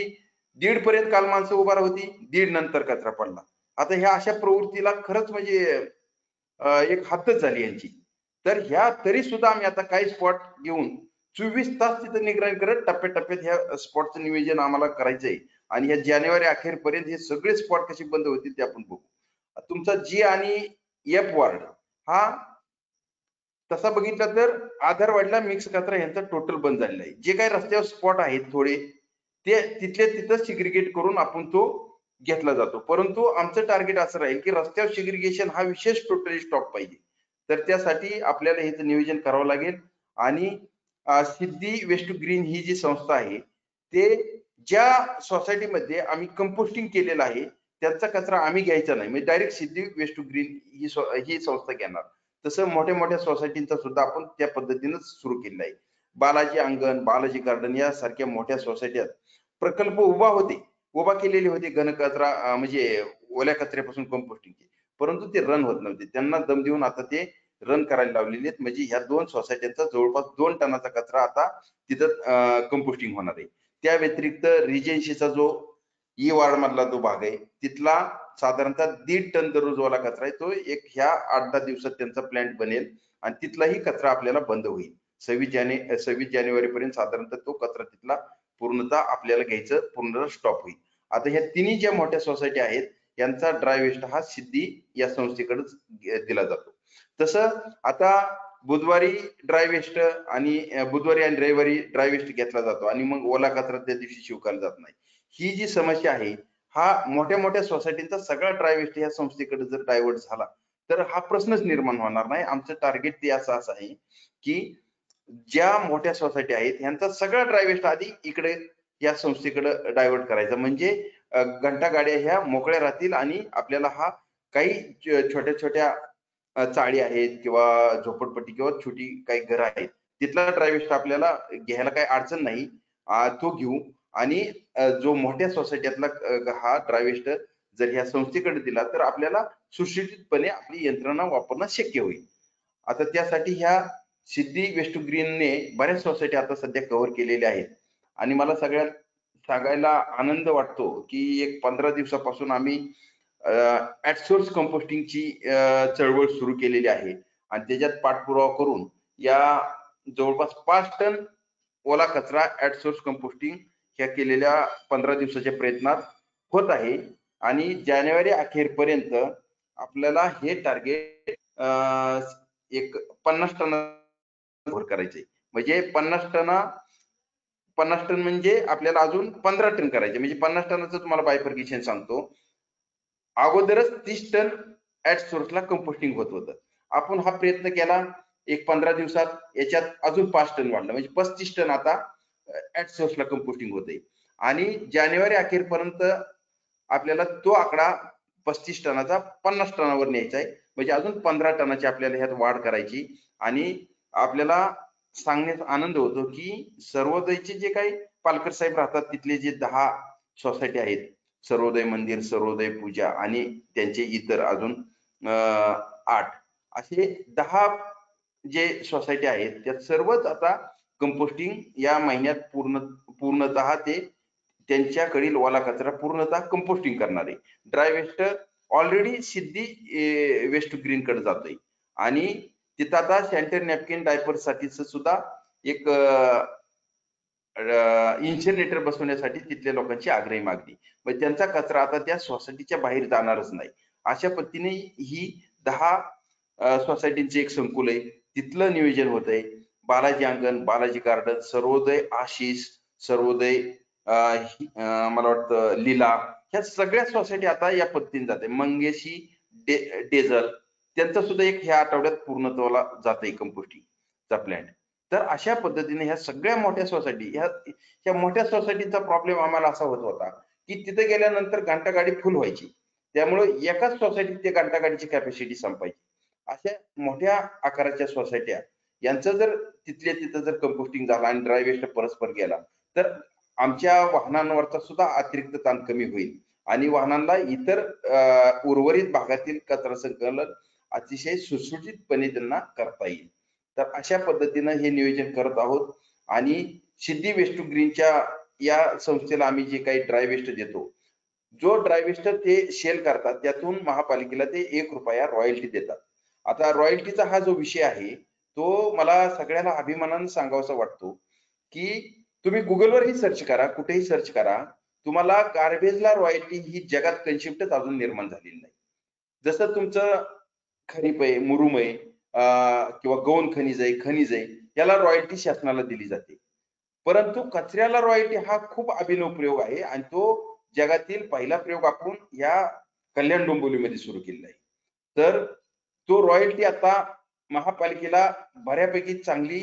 1:30 पर्यंत काल माणसं उभा होती, 1:30 नंतर कचरा पडला. आता ह्या अशा प्रवृत्तीला खरंच म्हणजे एक हद्दच झाली यांची. तर ह्या तरी सुद्धा आम्ही आता काही स्पॉट घेऊन 24 तास तिथे निगराणी करत टप्प्याटप्प्यात ह्या स्पॉटचं नियोजन आम्हाला करायचंय. आणि या जानेवारी अखेरपर्यंत हे सगळे स्पॉट कसे बंद होतील ते आपण बघू. तुमचा जी आणि एफ वार्ड हा तसा बघितला तर आधारवाडीला मिक्स कचरा यांचा टोटल बंद झालेला आहे. जे काही रस्त्यावर स्पॉट आहेत थोडे ते तिथल्या तिथं सिग्रिगेट करून आपण तो घेतला जातो. परंतु आमचं टार्गेट असं राहील की रस्त्यावर सिग्रिगेशन हा विशेष टोटली स्टॉप पाहिजे. तर त्यासाठी आपल्याला ह्याचं नियोजन करावं लागेल आणि सिद्धी वेस्ट टू ग्रीन ही जी संस्था आहे ते ज्या सोसायटीमध्ये आम्ही कंपोस्टिंग केलेलं आहे त्यांचा कचरा आम्ही घ्यायचा नाही, म्हणजे direct Siddhi waste to green ही संस्था घेणार. तसं मोठ्या मोठ्या सोसायटींचा सुद्धा आपण त्या पद्धतीनेच सुरू केलेलं आहे. बालाजी अंगण, बालाजी गार्डन यासारख्या मोठ्या सोसायट्यात प्रकल्प उभा केलेले होते घनकचरा म्हणजे ओल्या कचऱ्यापासून कंपोस्टिंग, परंतु ते रन होत नव्हते. त्यांना दम देऊन आता ते रन करायला लावलेले आहेत. म्हणजे ह्या 2 सोसायट्यांचा जवळपास 2 टनाचा कचरा आता तिथं कंपोस्टिंग होणार आहे. त्या व्यतिरिक्त रिजन्सीचा जो ई वार्ड मधला जो भाग आहे तिथला साधारणतः 1.5 टन दररोज वाला कचरा आहे. तो एक ह्या 8-10 दिवसात त्यांचा प्लॅन्ट बनेल आणि तिथलाही कचरा आपल्याला बंद होईल. 26 जानेवारी पर्यंत साधारणतः तो कचरा तिथला पूर्णतः आपल्याला घ्यायचं पूर्ण स्टॉप होईल. आता ह्या तिन्ही ज्या मोठ्या सोसायटी आहेत यांचा ड्राय वेस्ट हा सिद्धी या संस्थेकडे दिला जातो. तसं आता बुधवारी ड्राय वेस्ट आणि बुधवारी आणि रविवारी ड्राय वेस्ट घेतला जातो आणि मग ओला कचरा त्या दिवशी शिवकायला जात नाही. ही जी समस्या आहे हा मोठ्या मोठ्या सोसायटींचा सगळा ड्राय वेस्ट या संस्थेकडे जर डायव्हर्ट झाला तर हा प्रश्नच निर्माण होणार नाही. आमचं टार्गेट ते असं आहे की ज्या मोठ्या सोसायटी आहेत यांचा सगळा ड्राय वेस्ट आधी इकडे या संस्थेकडे डायव्हर्ट करायचा, म्हणजे घंटा गाड्या ह्या मोकळ्या राहतील आणि आपल्याला हा काही छोट्या छोट्या चाळी आहेत किंवा झोपडपट्टी किंवा छोटी काही घरं आहेत तिथला ड्राय वेस्ट आपल्याला घ्यायला काही अडचण नाही, तो घेऊ. आणि जो मोठ्या सोसायटीतला हा ड्राय वेस्ट जर ह्या संस्थेकडे दिला तर आपल्याला सुशिक्षितपणे आपली यंत्रणा वापरणं शक्य होईल. आता त्यासाठी ह्या सिद्धी वेस्ट टू ग्रीनने बऱ्याच सोसायटी आता सध्या कव्हर केलेल्या आहेत आणि मला सगळ्यात सांगायला आनंद वाटतो की एक 15 दिवसापासून आम्ही ऍट सोर्स कंपोस्टिंगची चळवळ सुरू केलेली आहे आणि त्याच्यात पाठपुरावा करून या जवळपास 5 टन ओला कचरा ऍट सोर्स कंपोस्टिंग ह्या केलेल्या 15 दिवसाच्या प्रयत्नात होत आहे आणि जानेवारी अखेरपर्यंत आपल्याला हे टार्गेट एक 50 टन करायचे. म्हणजे 50 टन म्हणजे आपल्याला अजून 15 टन करायचे, म्हणजे 50 टनाचं तुम्हाला बायफर्केशन सांगतो. अगोदरच 30 टन ऍट सोर्सला कंपोस्टिंग होत होतं. आपण हा प्रयत्न केला एक 15 दिवसात याच्यात अजून 5 टन वाढलं, म्हणजे 35 टन आता ऍट सोर्सला कंपोस्टिंग होते आणि जानेवारी अखेरपर्यंत आपल्याला तो आकडा 35 टनाचा 50 टनावर न्यायचा आहे. म्हणजे अजून 15 टनाची आपल्याला ह्यात वाढ करायची आणि आपल्याला सांगण्यात आनंद होतो की सर्वोदयचे जे काही पालकर साहेब राहतात तिथले जे 10 सोसायटी आहेत, सर्वोदय मंदिर, सर्वोदय पूजा आणि त्यांचे इतर अजून 8 असे 10 जे सोसायटी आहेत त्या सर्वच आता कंपोस्टिंग या महिन्यात पूर्णतः ते त्यांच्याकडील ओला कचरा पूर्णतः कंपोस्टिंग करणार आहे. Dry waste already Siddhi waste to green कडे जातोय आणि तिथं आता सॅनिटरी नॅपकिन डायपर साठीच सुद्धा एक इन्सिनरेटर बसवण्यासाठी तिथल्या लोकांची आग्रही मागणी, म्हणजे त्यांचा कचरा आता त्या सोसायटीच्या बाहेर जाणारच नाही. अशा पद्धतीने ही 10 सोसायटींचे एक संकुल आहे, तिथलं नियोजन होत आहे. बालाजी अंगण, बालाजी गार्डन, सर्वोदय आशिष, सर्वोदय मला वाटतं लीला, ह्या सगळ्या सोसायटी आता या पद्धतीने जाते. मंगेशी डेझल त्यांचा सुद्धा एक ह्या आठवड्यात पूर्णत्वाला जात आहे कंपोस्टिंगचा प्लॅन्ट. तर अशा पद्धतीने ह्या सगळ्या मोठ्या सोसायटी ह्या मोठ्या सोसायटीचा प्रॉब्लेम आम्हाला असा होत होता की तिथे गेल्यानंतर घंटागाडी फुल व्हायची, त्यामुळे एकाच सोसायटीत ते घंटागाडीची कॅपॅसिटी संपायची. अशा मोठ्या आकाराच्या सोसायट्या यांचं जर तिथल्या तिथं जर कंपोस्टिंग झालं आणि ड्राय वेस्ट परस्पर गेला तर आमच्या वाहनांवरचा सुद्धा अतिरिक्त ताण कमी होईल आणि वाहनांना इतर उर्वरित भागातील कचरा संकलन अतिशय सुटसुटीतपणे त्यांना करता येईल. तर अशा पद्धतीनं हे नियोजन करत आहोत आणि सिद्धी वेस्ट टू ग्रीनच्या या संस्थेला आम्ही जे काही ड्राय वेस्ट देतो, जो ड्राय वेस्ट ते सेल करतात त्यातून महापालिकेला ते 1 रुपया रॉयल्टी देतात. आता रॉयल्टीचा हा जो विषय आहे तो मला सगळ्यांना अभिमानाने सांगावासा वाटतो की तुम्ही गुगलवरही सर्च करा, कुठेही सर्च करा, तुम्हाला गार्बेजला रॉयल्टी ही जगात कन्सेप्टच अजून निर्माण झालेली नाही. जसं तुमचं खरीप आहे, मुरुम आहे किंवा गौण खनिज आहे याला रॉयल्टी शासनाला दिली जाते, परंतु कचऱ्याला रॉयल्टी हा खूप अभिनव प्रयोग आहे आणि तो जगातील पहिला प्रयोग आपण या कल्याण डोंबिवलीमध्ये सुरू केलेला आहे. तर तो रॉयल्टी आता महापालिकेला बऱ्यापैकी चांगली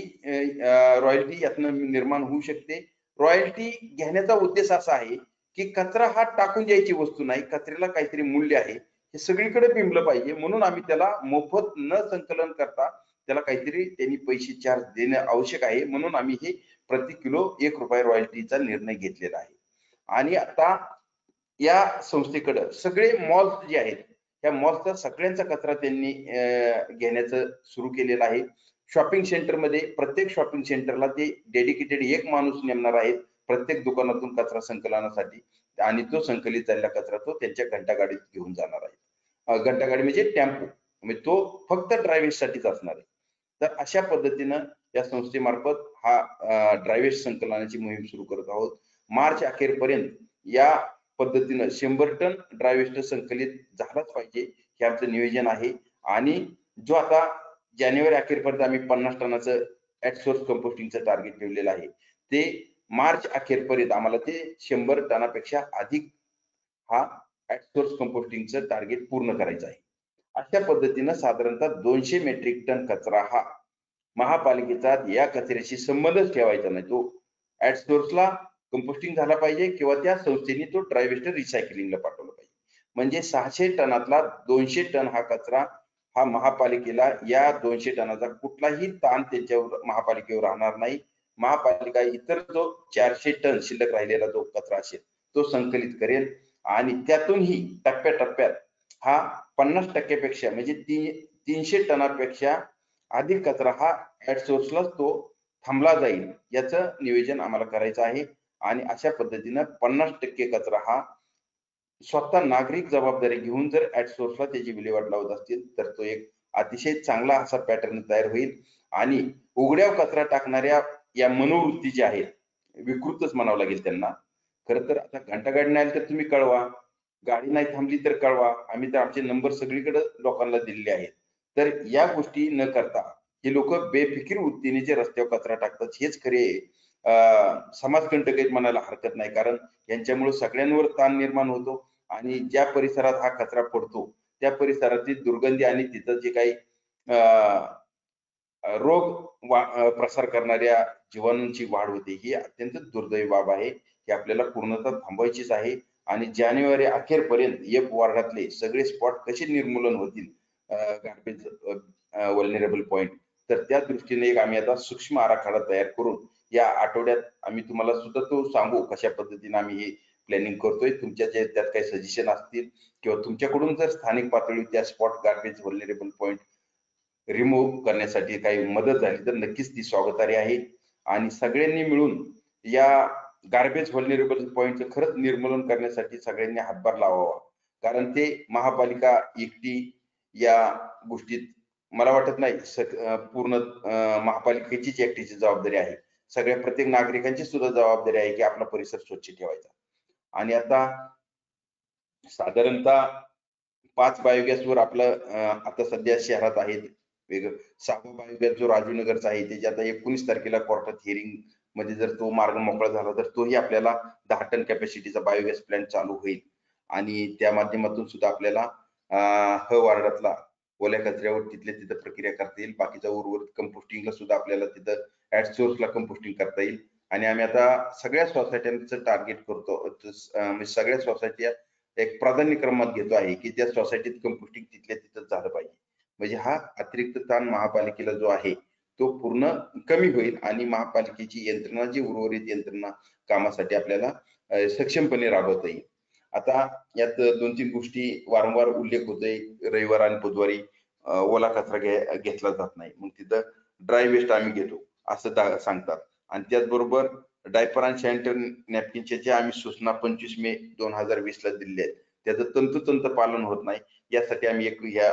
रॉयल्टी यातनं निर्माण होऊ शकते. रॉयल्टी घेण्याचा उद्देश असा आहे की कचरा हा टाकून द्यायची वस्तू नाही, कचऱ्याला काहीतरी मूल्य आहे हे सगळीकडे बिंबलं पाहिजे. म्हणून आम्ही त्याला मोफत न संकलन करता त्याला काहीतरी त्यांनी पैसे चार्ज देणं आवश्यक आहे. म्हणून आम्ही हे प्रति किलो ₹1 रॉयल्टीचा निर्णय घेतलेला आहे. आणि आता या संस्थेकडे सगळे मॉल्स जे आहेत त्या मॉल्सचा सगळ्यांचा कचरा त्यांनी घेण्याचं सुरू केलेलं आहे. शॉपिंग सेंटरमध्ये प्रत्येक शॉपिंग सेंटरला ते डेडिकेटेड एक माणूस नेमणार आहे प्रत्येक दुकानातून कचरा संकलनासाठी. आणि तो संकलित झालेला कचरा तो त्यांच्या घंटागाडीत घेऊन जाणार आहे. घंटागाडी म्हणजे टेम्पो, म्हणजे तो फक्त ड्रायव्हिंगसाठीच असणार आहे. तर अशा पद्धतीनं या संस्थेमार्फत हा ड्रायव्हिंग संकलनाची मोहीम सुरू करत आहोत. मार्च अखेरपर्यंत या पद्धतीनं 100 टन ड्रायव्हिंग संकलित झालाच पाहिजे हे आमचं नियोजन आहे. आणि जो आता जानेवारी अखेरपर्यंत आम्ही 50 टनाचं ऍट सोर्स कंपोस्टिंगचं टार्गेट ठेवलेलं आहे ते मार्च अखेरपर्यंत आम्हाला ते 100 टनापेक्षा अधिक हा ऍट सोर्स कंपोस्टिंगचं टार्गेट पूर्ण करायचं आहे. अशा पद्धतीनं साधारणतः 200 मेट्रिक टन कचरा हा महापालिकेचा या कचऱ्याशी संबंधच ठेवायचा नाही. तो ऍट सोर्सला कंपोस्टिंग झाला पाहिजे किंवा त्या संस्थेने तो ड्रायव्हिंग रिसायकलिंगला पाठवला पाहिजे. म्हणजे 600 टनातला 200 टन हा कचरा हा महापालिकेला या 200 टनाचा कुठलाही ताण त्यांच्यावर महापालिकेवर राहणार नाही. महापालिका इतर जो 400 टन शिल्लक राहिलेला जो कचरा असेल तो संकलित करेल आणि त्यातूनही टप्प्याटप्प्यात हा 50% म्हणजे 300 टनापेक्षा अधिक कचरा हा ऍट सोर्सला तो थांबला जाईल याचं नियोजन आम्हाला करायचं आहे. आणि अशा पद्धतीनं 50% कचरा हा स्वतः नागरिक जबाबदारी घेऊन जर ऍट सोर्सला त्याची विल्हेवाट लावत असतील तर तो एक अतिशय चांगला असा पॅटर्न तयार होईल. आणि उघड्यावर कचरा टाकणाऱ्या या मनोवृत्ती ज्या आहेत विकृतच म्हणावं लागेल त्यांना. खरं तर आता घंटागाडी नाही तर तुम्ही कळवा, गाडी नाही थांबली तर कळवा, आम्ही तर आमचे नंबर सगळीकडे लोकांना दिलेले आहेत. तर या गोष्टी न करता हे लोक बेफिकीर वृत्तीने जे रस्त्यावर कचरा टाकतात हेच खरे समाजकंटक आहेत म्हणायला हरकत नाही. कारण यांच्यामुळे सगळ्यांवर ताण निर्माण होतो आणि ज्या परिसरात हा कचरा पडतो त्या परिसरातील दुर्गंधी आणि तिथं जे काही रोग प्रसार करणाऱ्या जीवाणूंची वाढ होते ही अत्यंत दुर्दैवी बाब आहे. ही आपल्याला पूर्णतः थांबवायचीच आहे. आणि जानेवारी अखेरपर्यंत एफ वॉर्डातले सगळे स्पॉट कसे निर्मूलन होतील गार्बेज वल्नरेबल पॉइंट, तर त्या दृष्टीने एक आम्ही आता सूक्ष्म आराखडा तयार करून या आठवड्यात आम्ही तुम्हाला सुद्धा तो सांगू कशा पद्धतीने आम्ही हे प्लॅनिंग करतोय. तुमच्या जे त्यात काही सजेशन असतील किंवा तुमच्याकडून जर स्थानिक पातळीवर त्या spot garbage vulnerable point remove करण्यासाठी काही मदत झाली तर नक्कीच ती स्वागतार्ह आहे. आणि सगळ्यांनी मिळून या गार्बेज व्हल्नरेबल पॉइंटचं खरंच निर्मूलन करण्यासाठी सगळ्यांनी हातभार लावावा. कारण ते महापालिका एकटी या गोष्टीत मला वाटत नाही पूर्ण महापालिकेचीच एकटीची जबाबदारी आहे. सगळ्या प्रत्येक नागरिकांची सुद्धा जबाबदारी आहे की आपला परिसर स्वच्छ ठेवायचा. आणि आता साधारणतः 5 बायोगॅसवर आपलं आता सध्या शहरात आहेत वेगळं. 6वा बायोगॅस जो राजीवनगरचा आहे त्याची आता 19 तारखेला कोर्टात हिअरिंग मध्ये जर तो मार्ग मोकळा झाला तर तोही आपल्याला 10 टन कॅपॅसिटीचा बायोगॅस प्लांट चालू होईल. आणि त्या माध्यमातून सुद्धा आपल्याला वार्डातला ओल्या कचऱ्यावर तिथल्या तिथं प्रक्रिया करता येईल. बाकीचा उर्वरित कंपोस्टिंगला सुद्धा आपल्याला तिथं ऍट सोर्सला कंपोस्टिंग करता येईल. आणि आम्ही आता सगळ्या सोसायट्यांचं टार्गेट करतो, म्हणजे सगळ्या सोसायट्या एक प्राधान्यक्रमात घेतो आहे की त्या सोसायटीत कंपोस्टिंग तिथल्या तिथं झालं पाहिजे. म्हणजे हा अतिरिक्त ताण महापालिकेला जो आहे तो पूर्ण कमी होईल आणि महापालिकेची यंत्रणा जी उर्वरित यंत्रणा कामासाठी आपल्याला सक्षमपणे राबवता येईल. आता यात 2-3 गोष्टी वारंवार उल्लेख होतोय. रविवार आणि बुधवारी ओला कचरा घेतला जात नाही, मग तिथं ड्राय वेस्ट आम्ही घेतो असं सांगतात. आणि त्याचबरोबर डायपर आणि सॅनिटरी नॅपकिनच्या ज्या आम्ही सूचना 25 मे 2020 ला दिलेल्या आहेत त्याचं तंतोतंत पालन होत नाही. यासाठी आम्ही एक ह्या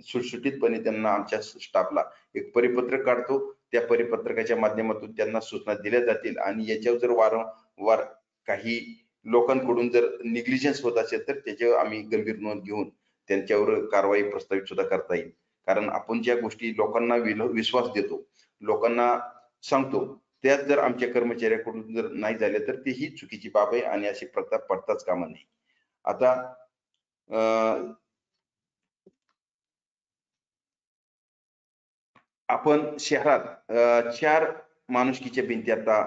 सुटसुटीतपणे त्यांना आमच्या स्टाफला एक परिपत्रक काढतो. त्या परिपत्रकाच्या माध्यमातून त्यांना सूचना दिल्या जातील आणि याच्यावर जर वारंवार काही लोकांकडून जर निग्लिजन्स होत असेल तर त्याच्यावर आम्ही गंभीर नोंद घेऊन त्यांच्यावर कारवाई प्रस्तावित सुद्धा करता येईल. कारण आपण ज्या गोष्टी लोकांना विश्वास देतो, लोकांना सांगतो, त्यात जर आमच्या कर्मचाऱ्याकडून जर नाही झाले तर ती ही चुकीची बाब आहे आणि अशी प्रथा पडताच कामा नये. आता आपण शहरात 4 माणुसकीच्या भिंती आता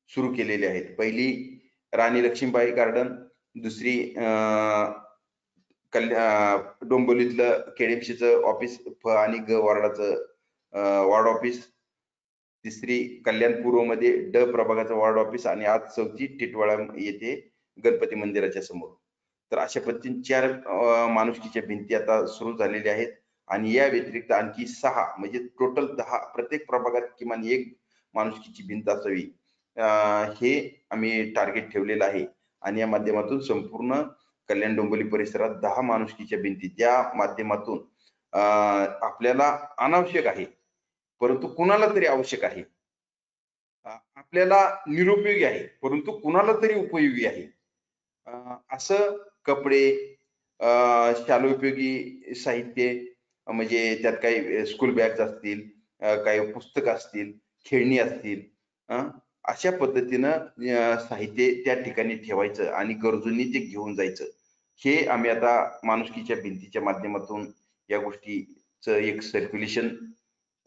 सुरू केलेल्या आहेत. पहिली राणी लक्ष्मीबाई गार्डन, दुसरी डोंबिवलीतलं केडीएमसीचं ऑफिस फ आणि ग वॉर्डाचं वार्ड ऑफिस, तिसरी कल्याण पूर्वमध्ये ड प्रभागाचं वार्ड ऑफिस आणि आज चौथी टिटवाळा येथे गणपती मंदिराच्या समोर. तर अशा पद्धतीने 4 माणुसकीच्या भिंती आता सुरू झालेल्या आहेत आणि या व्यतिरिक्त आणखी 6 म्हणजे टोटल 10 प्रत्येक प्रभागात किमान 1 माणुसकीची भिंत असावी हे आम्ही टार्गेट ठेवलेलं आहे. आणि या माध्यमातून संपूर्ण कल्याण डोंबिवली परिसरात 10 माणुसकीच्या भिंती त्या माध्यमातून आपल्याला अनावश्यक आहे परंतु कुणाला तरी आवश्यक आहे, आपल्याला निरुपयोगी आहे परंतु कुणाला तरी उपयोगी आहे असं कपडे, शालोपयोगी साहित्य म्हणजे त्यात काही स्कूल बॅग्स असतील, काही पुस्तक असतील, खेळणी असतील, अशा पद्धतीनं साहित्य त्या ठिकाणी ठेवायचं आणि गरजूंनी ते घेऊन जायचं. हे आम्ही आता माणुसकीच्या भिंतीच्या माध्यमातून या गोष्टीचं एक सर्क्युलेशन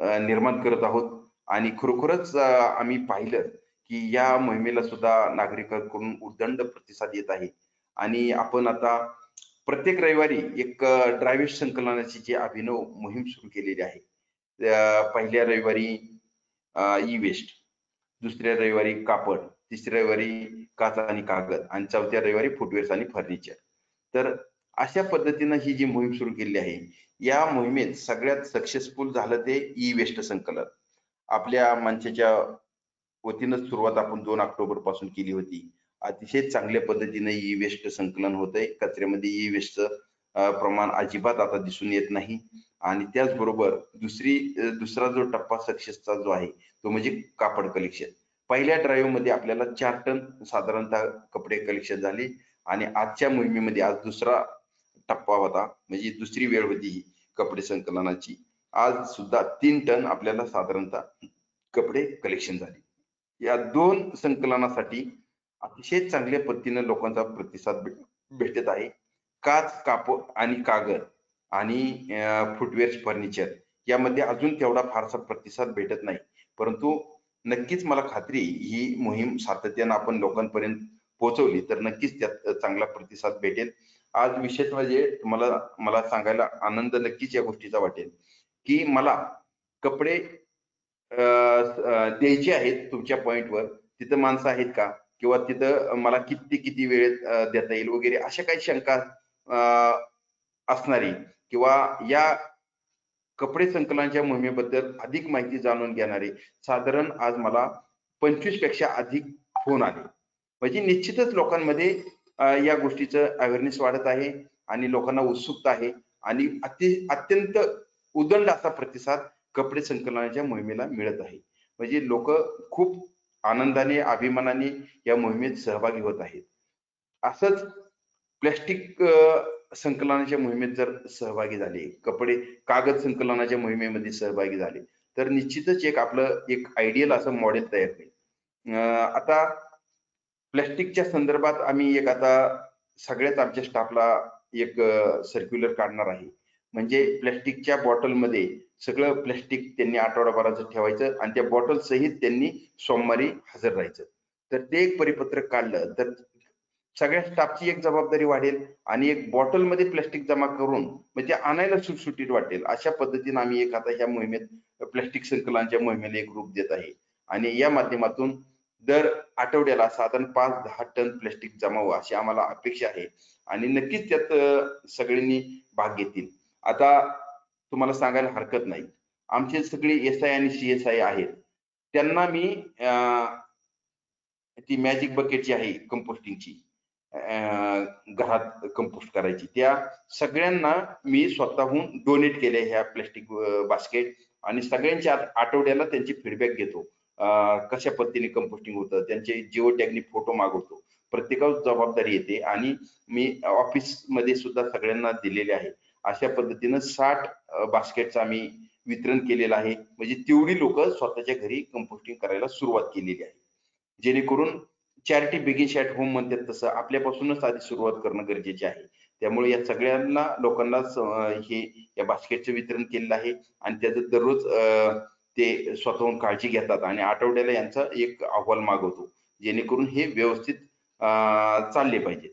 निर्माण करत आहोत आणि खरोखरच आम्ही पाहिलं की या मोहिमेला सुद्धा नागरिकांकडून उदंड प्रतिसाद येत आहे. आणि आपण आता प्रत्येक रविवारी एक ड्रायव्हिंग संकलनाची जी अभिनव मोहीम सुरू केलेली आहे. पहिल्या रविवारी ई वेस्ट, दुसऱ्या रविवारी कापड, तिसऱ्या रविवारी काच आणि कागद आणि चौथ्या रविवारी फुटवेअर्स आणि फर्निचर. तर अशा पद्धतीनं ही जी मोहीम सुरू केली आहे, या मोहिमेत सगळ्यात सक्सेसफुल झालं ते ई वेस्ट संकलन. आपल्या मंचाच्या वतीनं सुरुवात आपण 2 ऑक्टोबर पासून केली होती. अतिशय चांगल्या पद्धतीने ई वेस्ट संकलन होतंय. कचऱ्यामध्ये ई वेस्टचं प्रमाण अजिबात आता दिसून येत नाही. आणि त्याचबरोबर दुसरा जो टप्पा सक्सेसचा जो आहे तो म्हणजे कापड कलेक्शन. पहिल्या ड्राईव्ह मध्ये आपल्याला 4 टन साधारणतः कपडे कलेक्शन झाले आणि आजच्या मोहिमेमध्ये आज दुसरा टप्पा होता म्हणजे दुसरी वेळ होती ही कपडे संकलनाची. आज सुद्धा 3 टन आपल्याला साधारणतः कपडे कलेक्शन झाले. या 2 संकलनासाठी अतिशय चांगल्या पद्धतीने लोकांचा प्रतिसाद भेटत आहे. काच, कापड आणि कागद आणि फुटवेअर्स, फर्निचर यामध्ये अजून तेवढा फारसा प्रतिसाद भेटत नाही, परंतु नक्कीच मला खात्री ही मोहीम सातत्यानं आपण लोकांपर्यंत पोहोचवली तर नक्कीच त्यात चांगला प्रतिसाद भेटेल. आज विशेष म्हणजे मला सांगायला आनंद नक्कीच या गोष्टीचा वाटेल की मला कपडे द्यायचे आहेत तुमच्या पॉइंटवर, तिथं माणसं आहेत का किंवा तिथं मला किती वेळेत देता येईल वगैरे अशा काही शंका असणारी किंवा या कपडे संकलनाच्या मोहिमेबद्दल अधिक माहिती जाणून घेणारे साधारण आज मला 25 पेक्षा अधिक फोन आले. म्हणजे निश्चितच लोकांमध्ये या गोष्टीचं अवेअरनेस वाढत आहे आणि लोकांना उत्सुकता आहे आणि अत्यंत उदंड असा प्रतिसाद कपडे संकलनाच्या मोहिमेला मिळत आहे. म्हणजे लोक खूप आनंदाने, अभिमानाने या मोहिमेत सहभागी होत आहेत. असंच प्लॅस्टिक संकलनाच्या मोहिमेत जर सहभागी झाले, कागद संकलनाच्या मोहिमेमध्ये सहभागी झाले तर निश्चितच आपलं एक आयडियल असं मॉडेल तयार होईल. आता प्लॅस्टिकच्या संदर्भात आम्ही आता सगळ्याच आमच्या स्टाफला एक सर्क्युलर काढणार आहे. म्हणजे प्लॅस्टिकच्या बॉटलमध्ये सगळं प्लॅस्टिक त्यांनी आठवडाभराचं ठेवायचं आणि त्या बॉटल सहित त्यांनी सोमवारी हजर राहायचं. तर ते एक परिपत्रक काढलं तर सगळ्या स्टाफची एक जबाबदारी वाढेल आणि एक बॉटलमध्ये प्लॅस्टिक जमा करून म्हणजे आणायला सुटसुटीत वाटेल. अशा पद्धतीने आम्ही आता ह्या मोहिमेत प्लॅस्टिक संकलनाच्या मोहिमेला एक रूप देत आहे आणि या माध्यमातून दर आठवड्याला साधारण 5-10 टन प्लॅस्टिक जमा व्हावं अशी आम्हाला अपेक्षा आहे आणि नक्कीच त्यात सगळ्यांनी भाग घेतील. आता तुम्हाला सांगायला हरकत नाही, आमचे सगळे SI आणि CSI आहेत त्यांना मी ती मॅजिक बकेट जी आहे कंपोस्टिंगची घरात कंपोस्ट करायची, त्या सगळ्यांना मी स्वतःहून डोनेट केले ह्या प्लॅस्टिक बास्केट आणि सगळ्यांच्या आठवड्याला त्यांची फीडबॅक घेतो. कशा पद्धतीने कंपोस्टिंग होतं, त्यांचे जिओ टॅगनी फोटो मागवतो. प्रत्येकावर जबाबदारी येते आणि मी ऑफिस मध्ये सुद्धा सगळ्यांना दिलेले आहे. अशा पद्धतीनं 60 बास्केटचं आम्ही वितरण केलेलं आहे. म्हणजे तेवढी लोक स्वतःच्या घरी कंपोस्टिंग करायला सुरुवात केलेली आहे. जेणेकरून चॅरिटी बिगिन्स ॲट होम म्हणतात तसं आपल्यापासूनच आधी सुरुवात करणं गरजेचे आहे. त्यामुळे या सगळ्यांना लोकांना हे या बास्केटचं वितरण केलेलं आहे आणि त्याचं दररोज ते स्वतःहून काळजी घेतात आणि आठवड्याला यांचा एक अहवाल मागवतो, जेणेकरून हे व्यवस्थित चालले पाहिजे.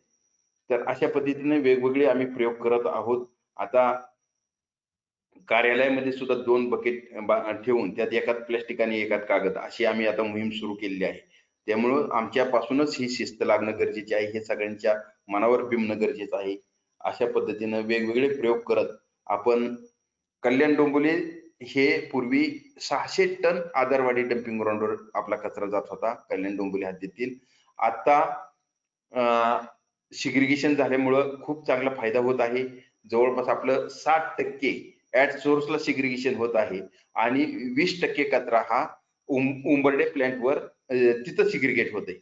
तर अशा पद्धतीने वेगवेगळे आम्ही प्रयोग करत आहोत. आता कार्यालयामध्ये सुद्धा 2 बकेट ठेवून त्यात एकात प्लास्टिक आणि एकात कागद अशी आम्ही आता मोहीम सुरू केलेली आहे. त्यामुळं आमच्यापासूनच ही शिस्त लागणं गरजेचे आहे. हे सगळ्यांच्या मनावर बिंबणं गरजेचं आहे. अशा पद्धतीनं वेगवेगळे प्रयोग करत आपण कल्याण डोंबिवली हे पूर्वी 600 टन आदरवाडी डम्पिंग ग्राउंडवर आपला कचरा जात होता कल्याण डोंबिवली हद्दीतील. आता सिग्रिगेशन झाल्यामुळं खूप चांगला फायदा होत आहे. जवळपास आपलं 60% ऍट सोर्सला सिग्रिगेशन होत आहे आणि 20% कचरा हा उंबर्डे प्लांटवर तिथं सिग्रिगेट होते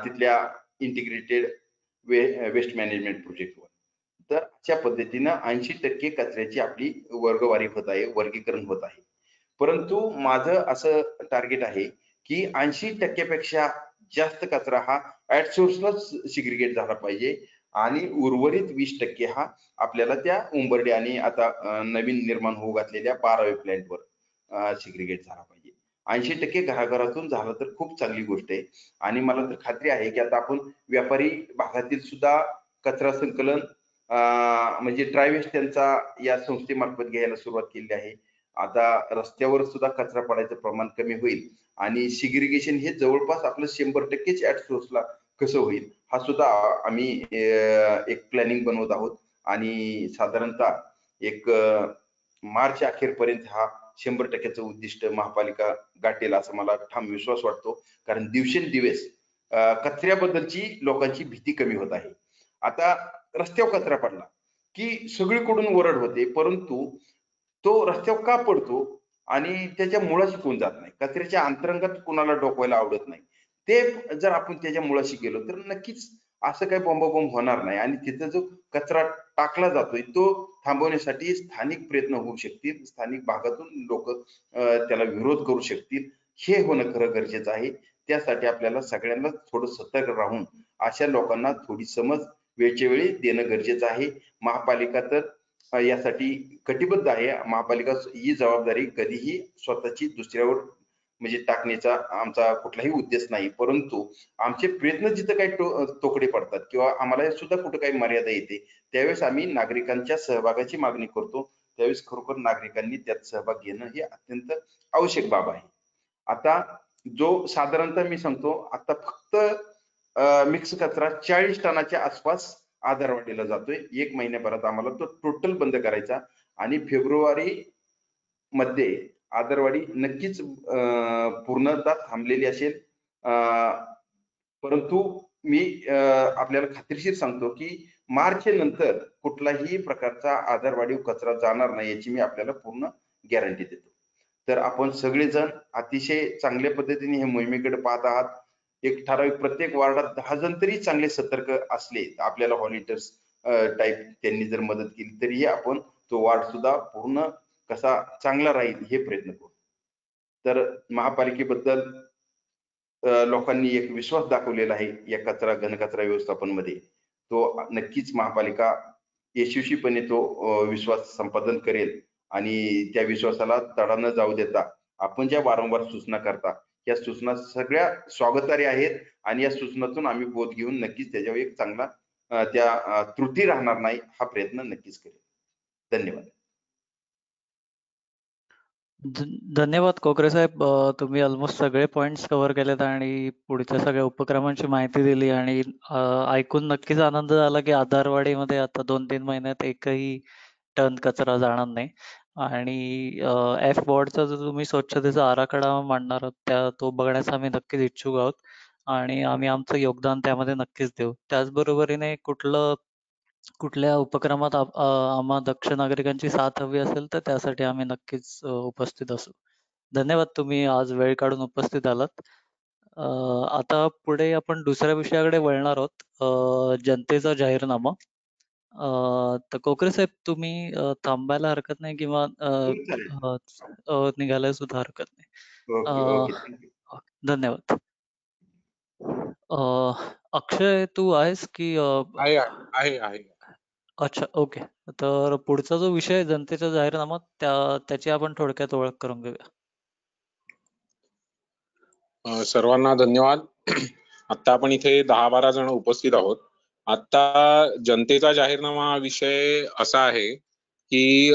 तिथल्या इंटिग्रेटेड वेस्ट मॅनेजमेंट प्रोजेक्टवर. तर अशा पद्धतीनं 80% कचऱ्याची आपली वर्गवारी होत आहे, वर्गीकरण होत आहे. परंतु माझं असं टार्गेट आहे की 80% पेक्षा जास्त कचरा हा ऍट सोर्सला सिग्रिगेट झाला पाहिजे आणि उर्वरित 20% हा आपल्याला त्या उंबर्डे आणि आता नवीन निर्माण होऊ घातलेल्या 12वे प्लांटवर सिग्रिगेट झाला पाहिजे. 80% घराघरातून झालं तर खूप चांगली गोष्ट आहे आणि मला तर खात्री आहे की आता आपण व्यापारी भागातील सुद्धा कचरा संकलन म्हणजे ट्रायवेस्ट त्यांचा या संस्थेमार्फत घ्यायला सुरुवात केली आहे. आता रस्त्यावर सुद्धा कचरा पडायचं प्रमाण कमी होईल आणि सिग्रिगेशन हे जवळपास आपलं 100%च ऍट सोर्सला कसं होईल हा सुद्धा आम्ही एक प्लॅनिंग बनवत आहोत आणि साधारणतः एक मार्च अखेरपर्यंत हा 100%चं उद्दिष्ट महापालिका गाठेल असा मला ठाम विश्वास वाटतो. कारण दिवसेंदिवस कचऱ्याबद्दलची लोकांची भीती कमी होत आहे. आता रस्त्यावर कचरा पडला की सगळीकडून ओरड होते, परंतु तो रस्त्यावर का पडतो आणि त्याच्या मुळाशी कोण जात नाही. कचऱ्याच्या अंतरंगात कोणाला डोकवायला आवडत नाही. ते जर आपण त्याच्या मुळाशी गेलो तर नक्कीच असं काही बॉम्ब होणार नाही आणि तिथं जो कचरा टाकला जातोय तो थांबवण्यासाठी स्थानिक प्रयत्न होऊ शकतील. स्थानिक भागातून लोक त्याला विरोध करू शकतील. हे होणं खरं गरजेचं आहे. त्यासाठी आपल्याला सगळ्यांना थोडं सतर्क राहून अशा लोकांना थोडी समज वेळच्या वेळी देणं गरजेचं आहे. महापालिका तर यासाठी कटिबद्ध आहे. महापालिका ही जबाबदारी कधीही स्वतःची दुसऱ्यावर म्हणजे टाकण्याचा आमचा कुठलाही उद्देश नाही. परंतु आमचे प्रयत्न जिथं काही तोकडे पडतात किंवा आम्हाला सुद्धा कुठं काही मर्यादा येते त्यावेळेस आम्ही नागरिकांच्या सहभागाची मागणी करतो. त्यावेळेस खरोखर नागरिकांनी त्यात सहभाग घेणं हे अत्यंत आवश्यक बाब आहे. आता जो साधारणतः मी सांगतो आता फक्त मिक्स कचरा 40 टनाच्या आसपास आधारवाडीला जातोय. 1 महिन्याभरात आम्हाला तो टोटल बंद करायचा आणि फेब्रुवारी मध्ये आदरवाडी नक्कीच पूर्णतः थांबलेली असेल. परंतु मी आपल्याला खात्रीशीर सांगतो की मार्च नंतर कुठलाही प्रकारचा आदरवाढीव कचरा जाणार नाही याची मी आपल्याला पूर्ण गॅरंटी देतो. तर आपण सगळेजण अतिशय चांगल्या पद्धतीने हे मोहिमेकडे पाहत आहात. एक ठराविक प्रत्येक वार्डात 10 जण तरी चांगले सतर्क असले आपल्याला व्हॉलेंटियर्स टाईप त्यांनी जर मदत केली तरीही आपण तो वार्ड सुद्धा पूर्ण कसा चांगला राहील हे प्रयत्न करू. तर महापालिकेबद्दल लोकांनी एक विश्वास दाखवलेला आहे या कचरा घनकचरा व्यवस्थापन मध्ये. तो नक्कीच महापालिका यशस्वीपणे तो विश्वास संपादन करेल आणि त्या विश्वासाला तडा न जाऊ देता आपण ज्या वारंवार सूचना करता या सूचना सगळ्या स्वागतार्ह आहेत आणि या सूचनातून आम्ही बोध घेऊन नक्कीच त्याच्यावर एक चांगला त्या त्रुटी राहणार नाही हा प्रयत्न नक्कीच करेल. धन्यवाद. धन्यवाद कोकरे साहेब. तुम्ही ऑलमोस्ट सगळे पॉइंट्स कव्हर केलेत आणि पुढच्या सगळ्या उपक्रमांची माहिती दिली आणि ऐकून नक्कीच आनंद झाला की आधारवाडीमध्ये आता 2-3 महिन्यात एकही टन कचरा जाणार नाही. आणि एफ वॉर्डचा जो तुम्ही स्वच्छतेचा आराखडा मांडणार आहात तो बघण्यास आम्ही नक्कीच इच्छुक आहोत आणि आम्ही आमचं योगदान त्यामध्ये नक्कीच देऊ. त्याचबरोबरीने कुठल्या उपक्रमात आम्हा दक्ष नागरिकांची साथ हवी असेल तर त्यासाठी आम्ही नक्कीच उपस्थित असू. धन्यवाद तुम्ही आज वेळ काढून उपस्थित आलात. आता पुढे आपण दुसऱ्या विषयाकडे वळणार आहोत, जनतेचा जाहीरनामा. तर कोकरे साहेब तुम्ही थांबायला हरकत नाही किंवा निघायला सुद्धा हरकत नाही. धन्यवाद. अक्षय तू आहेस की? आहे. अच्छा, ओके. तर पुढचा जो विषय आहे जनतेचा जाहीरनामा त्याची आपण थोडक्यात ओळख करून घेऊया. सर्वांना धन्यवाद. आता आपण इथे 10-12 जण उपस्थित आहोत. आता जनतेचा जाहीरनामा हा विषय असा आहे की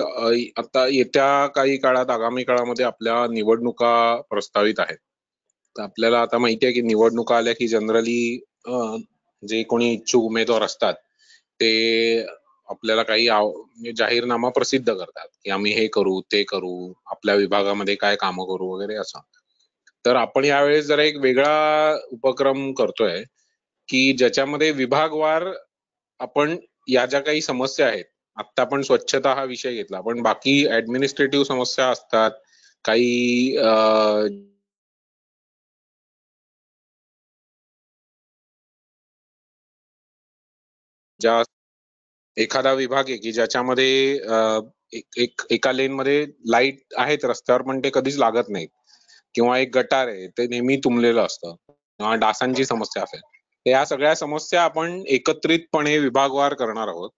आता येत्या काही काळात, आगामी काळामध्ये आपल्या निवडणुका प्रस्तावित आहेत. तर आपल्याला आता माहिती आहे की निवडणुका आल्या की जनरली जे कोणी इच्छुक उमेदवार असतात ते आपल्याला काही म्हणजे जाहीरनामा प्रसिद्ध करतात की आम्ही हे करू, ते करू, आपल्या विभागामध्ये काय कामं करू वगैरे असं. तर आपण यावेळेस जरा एक वेगळा उपक्रम करतोय की ज्याच्यामध्ये विभागवार आपण या ज्या काही समस्या आहेत, आता आपण स्वच्छता हा विषय घेतला, पण बाकी ऍडमिनिस्ट्रेटिव्ह समस्या असतात, काही ज्या एखादा विभाग आहे की ज्याच्यामध्ये एका लेन मध्ये लाईट आहेत रस्त्यावर पण ते कधीच लागत नाहीत, किंवा एक गटार आहे ते नेहमी तुंबलेलं असतं, किंवा डासांची समस्या असेल, तर या सगळ्या समस्या आपण एकत्रितपणे विभागवार करणार आहोत.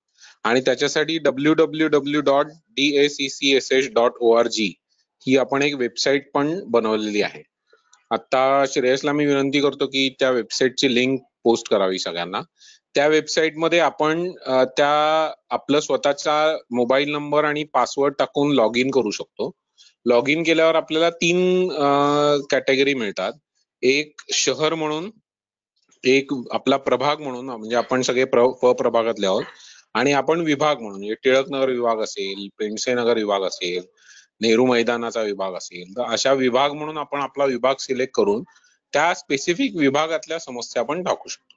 आणि त्याच्यासाठी www.daccsH.org ही आपण एक वेबसाईट पण बनवलेली आहे. आता श्रेयसला मी विनंती करतो की त्या वेबसाईटची लिंक पोस्ट करावी सगळ्यांना. त्या वेबसाईटमध्ये आपण त्या आपलं स्वतःचा मोबाईल नंबर आणि पासवर्ड टाकून लॉग इन करू शकतो. लॉग इन केल्यावर आपल्याला 3 कॅटेगरी मिळतात. एक शहर म्हणून, एक आपला प्रभाग म्हणून, म्हणजे आपण सगळे प्रभागातले आहोत, आणि आपण विभाग म्हणून, टिळकनगर विभाग असेल, पेंडसे नगर विभाग असेल, नेहरू मैदानाचा विभाग असेल, तर अशा विभाग म्हणून आपण आपला विभाग सिलेक्ट करून त्या स्पेसिफिक विभागातल्या समस्या आपण टाकू शकतो.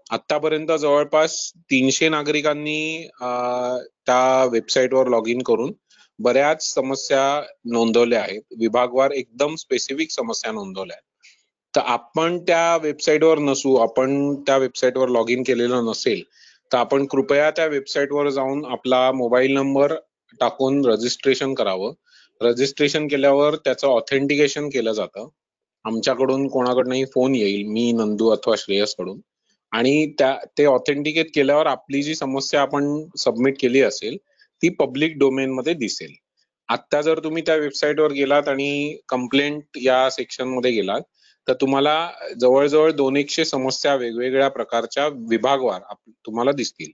आतापर्यंत जवळपास 300 नागरिकांनी त्या वेबसाईटवर लॉग इन करून बऱ्याच समस्या नोंदवल्या आहेत, विभागवार एकदम स्पेसिफिक समस्या नोंदवल्या आहेत. तर आपण त्या वेबसाईटवर नसू, आपण त्या वेबसाईटवर लॉग इन केलेलं नसेल, तर आपण कृपया त्या वेबसाईटवर जाऊन आपला मोबाईल नंबर टाकून रजिस्ट्रेशन करावं. रजिस्ट्रेशन केल्यावर त्याचं ऑथेंटिकेशन केलं जातं. आमच्याकडून कोणाकडनंही फोन येईल, मी, नंदू अथवा श्रेयस कडून, आणि ते ऑथेंटिकेट केल्यावर आपली जी समस्या आपण सबमिट केली असेल ती पब्लिक डोमेन मध्ये दिसेल. आता जर तुम्ही त्या वेबसाईटवर गेलात आणि कंप्लेंट या सेक्शन मध्ये गेलात, तर तुम्हाला जवळजवळ 200 समस्या वेगवेगळ्या प्रकारच्या विभागवार तुम्हाला दिसतील.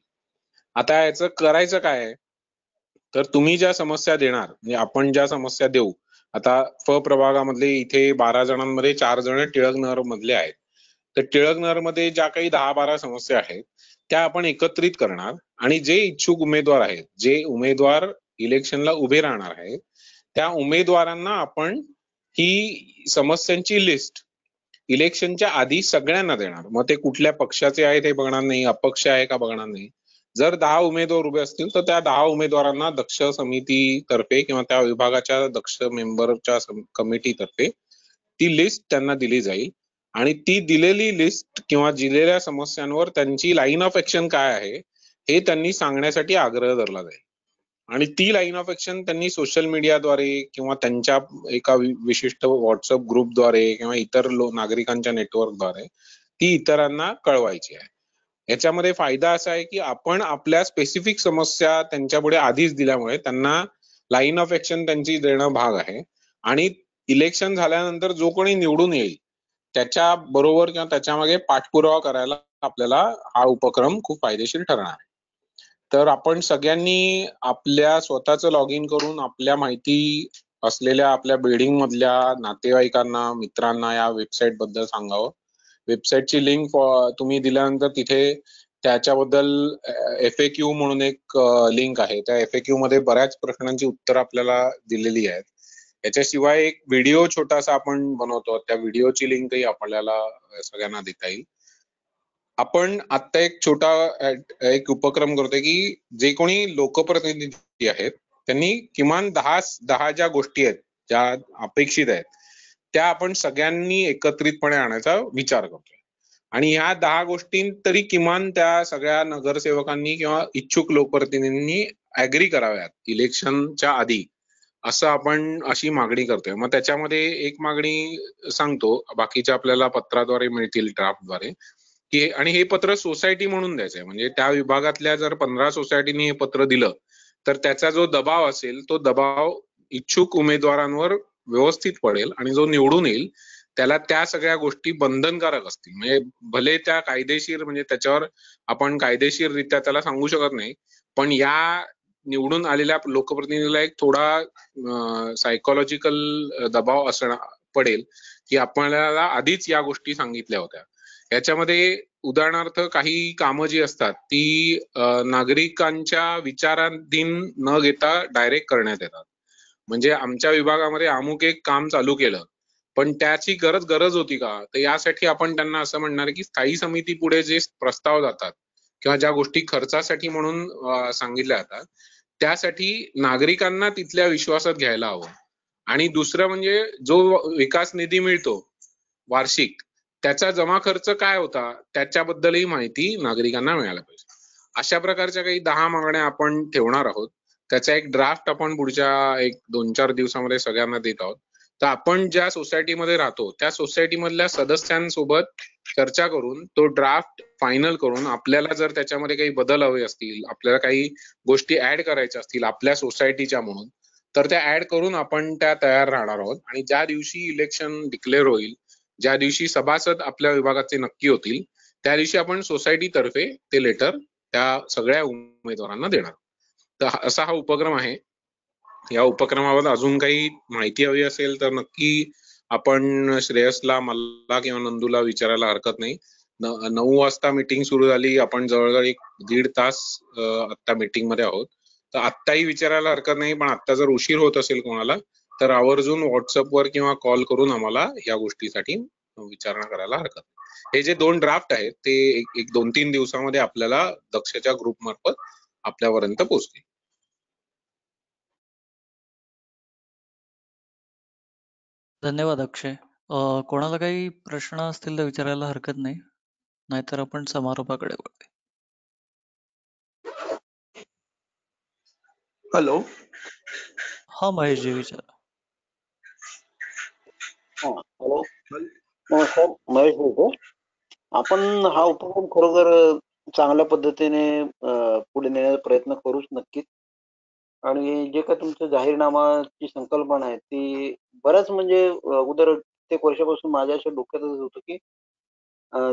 आता याचं करायचं काय आहे, तर तुम्ही ज्या समस्या देणार, म्हणजे आपण ज्या समस्या देऊ, आता प्रभागामधले इथे 12 जणांमध्ये 4 जण टिळकनगर मधले आहेत, तर टिळकनगर मध्ये ज्या काही 10-12 समस्या आहेत त्या आपण एकत्रित करणार, आणि जे इच्छुक उमेदवार आहेत, जे उमेदवार इलेक्शनला उभे राहणार आहेत, त्या उमेदवारांना आपण ही समस्यांची लिस्ट इलेक्शनच्या आधी सगळ्यांना देणार. मग ते कुठल्या पक्षाचे आहेत हे बघणार नाही, अपक्ष आहे का बघणार नाही. जर 10 उमेदवार उभे असतील तर त्या 10 उमेदवारांना दक्ष समितीतर्फे किंवा त्या विभागाच्या दक्ष मेंबरच्या कमिटीतर्फे ती लिस्ट त्यांना दिली जाईल, आणि ती दिलेली लिस्ट किंवा दिलेल्या समस्यांवर त्यांची लाईन ऑफ ऍक्शन काय आहे हे त्यांनी सांगण्यासाठी आग्रह धरला जाईल. आणि ती लाईन ऑफ ऍक्शन त्यांनी सोशल मीडियाद्वारे किंवा त्यांच्या एका विशिष्ट व्हॉट्सअप ग्रुपद्वारे किंवा इतर नागरिकांच्या नेटवर्कद्वारे ती इतरांना कळवायची आहे. याच्यामध्ये फायदा असा आहे की आपण आपल्या स्पेसिफिक समस्या त्यांच्या पुढे आधीच दिल्यामुळे त्यांना लाईन ऑफ ऍक्शन त्यांची देणं भाग आहे, आणि इलेक्शन झाल्यानंतर जो कोणी निवडून येईल त्याच्या बरोबर किंवा त्याच्या मागे पाठपुरावा करायला आपल्याला हा उपक्रम खूप फायदेशीर ठरणार आहे. तर आपण सगळ्यांनी आपल्या स्वतःचं लॉग इन करून आपल्या माहिती असलेल्या आपल्या बिल्डिंग मधल्या नातेवाईकांना, मित्रांना या वेबसाईट बद्दल सांगावं. वेबसाईटची लिंक तुम्ही दिल्यानंतर तिथे त्याच्याबद्दल FAQ म्हणून एक लिंक आहे, त्या FAQ मध्ये बऱ्याच प्रश्नांची उत्तर आपल्याला दिलेली आहेत. याच्याशिवाय एक व्हिडिओ छोटासा आपण बनवतो, त्या व्हिडिओची लिंकही आपल्याला सगळ्यांना देता येईल. आपण आता एक छोटा एक उपक्रम करतोय की जे कोणी लोकप्रतिनिधी आहेत त्यांनी किमान 10 ज्या गोष्टी आहेत ज्या अपेक्षित आहेत त्या आपण सगळ्यांनी एकत्रितपणे आणायचा विचार करतोय, आणि ह्या 10 गोष्टी तरी किमान त्या सगळ्या नगरसेवकांनी किंवा इच्छुक लोकप्रतिनिधींनी ऍग्री कराव्यात इलेक्शनच्या आधी, असं आपण अशी मागणी करतोय. मग त्याच्यामध्ये एक मागणी सांगतो, बाकीच्या आपल्याला पत्राद्वारे मिळतील ड्राफ्टद्वारे, की आणि हे पत्र सोसायटी म्हणून द्यायचंय. म्हणजे त्या विभागातल्या जर 15 सोसायटीनी हे पत्र दिलं तर त्याचा जो दबाव असेल तो दबाव इच्छुक उमेदवारांवर व्यवस्थित पडेल आणि जो निवडून येईल त्याला त्या सगळ्या गोष्टी बंधनकारक असतील. म्हणजे भले त्या कायदेशीर म्हणजे त्याच्यावर आपण कायदेशीररित्या त्याला सांगू शकत नाही, पण या निवडून आलेल्या लोकप्रतिनिधीला एक थोडा सायकोलॉजिकल दबाव असणं पडेल की आपल्याला आधीच या गोष्टी सांगितल्या होत्या. याच्यामध्ये उदाहरणार्थ काही कामं जी असतात ती नागरिकांच्या विचाराधीन न घेता डायरेक्ट करण्यात येतात. म्हणजे आमच्या विभागामध्ये अमुक एक काम चालू केलं पण त्याची गरज होती का, तर यासाठी आपण त्यांना असं म्हणणार की स्थायी समिती पुढे जे प्रस्ताव जातात किंवा ज्या गोष्टी खर्चासाठी म्हणून सांगितल्या जातात त्यासाठी नागरिकांना तिथल्या विश्वासात घ्यायला हवं. आणि दुसरं म्हणजे जो विकास निधी मिळतो वार्षिक त्याचा जमा खर्च काय होता त्याच्याबद्दलही माहिती नागरिकांना मिळायला पाहिजे. अशा प्रकारच्या काही 10 मागण्या आपण ठेवणार आहोत. त्याचा एक ड्राफ्ट आपण पुढच्या 1-2-4 दिवसामध्ये सगळ्यांना देत आहोत. तर आपण ज्या सोसायटीमध्ये राहतो त्या सोसायटीमधल्या सदस्यांसोबत चर्चा करून तो ड्राफ्ट फायनल करून आपल्याला जर त्याच्यामध्ये काही बदल हवे असतील, आपल्याला काही गोष्टी ऍड करायच्या असतील आपल्या सोसायटीच्या म्हणून, तर त्या ऍड करून आपण त्या तयार राहणार आहोत. आणि ज्या दिवशी इलेक्शन डिक्लेअर होईल, ज्या दिवशी सभासद आपल्या विभागाचे नक्की होतील त्या दिवशी आपण सोसायटीतर्फे ते लेटर त्या सगळ्या उमेदवारांना देणार. तर असा हा उपक्रम आहे. या उपक्रमाबद्दल अजून काही माहिती हवी असेल तर नक्की आपण श्रेयसला, मला किंवा नंदूला विचारायला हरकत नाही. 9 वाजता मीटिंग सुरू झाली. आपण जवळजवळ 1-1.5 तास आता मीटिंग मध्ये आहोत. तर आत्ताही विचारायला हरकत नाही, पण आता जर उशीर होत असेल कोणाला तर आवर्जून व्हॉट्सअपवर किंवा कॉल करून आम्हाला या गोष्टीसाठी विचारणा करायला हरकत नाही. हे जे 2 ड्राफ्ट आहेत ते 1-2-3 दिवसामध्ये आपल्याला दक्षच्या ग्रुप मार्फत आपल्यापर्यंत पोहोचतील. धन्यवाद अक्षय. कोणाला काही प्रश्न असतील तर विचारायला हरकत नाही, नाहीतर आपण समारोपाकडे वळूया. हॅलो. हा महेशजी विचारा. हॅलो नमस्कार, महेश बोलतो. आपण हा उपक्रम खरोखर चांगल्या पद्धतीने पुढे नेण्याचा प्रयत्न करूच नक्कीच. आणि जे काय तुमचं जाहीरनामाची संकल्पना आहे ती बऱ्याच म्हणजे अगोदर प्रत्येक वर्षापासून माझ्या अशा डोक्यातच होतं की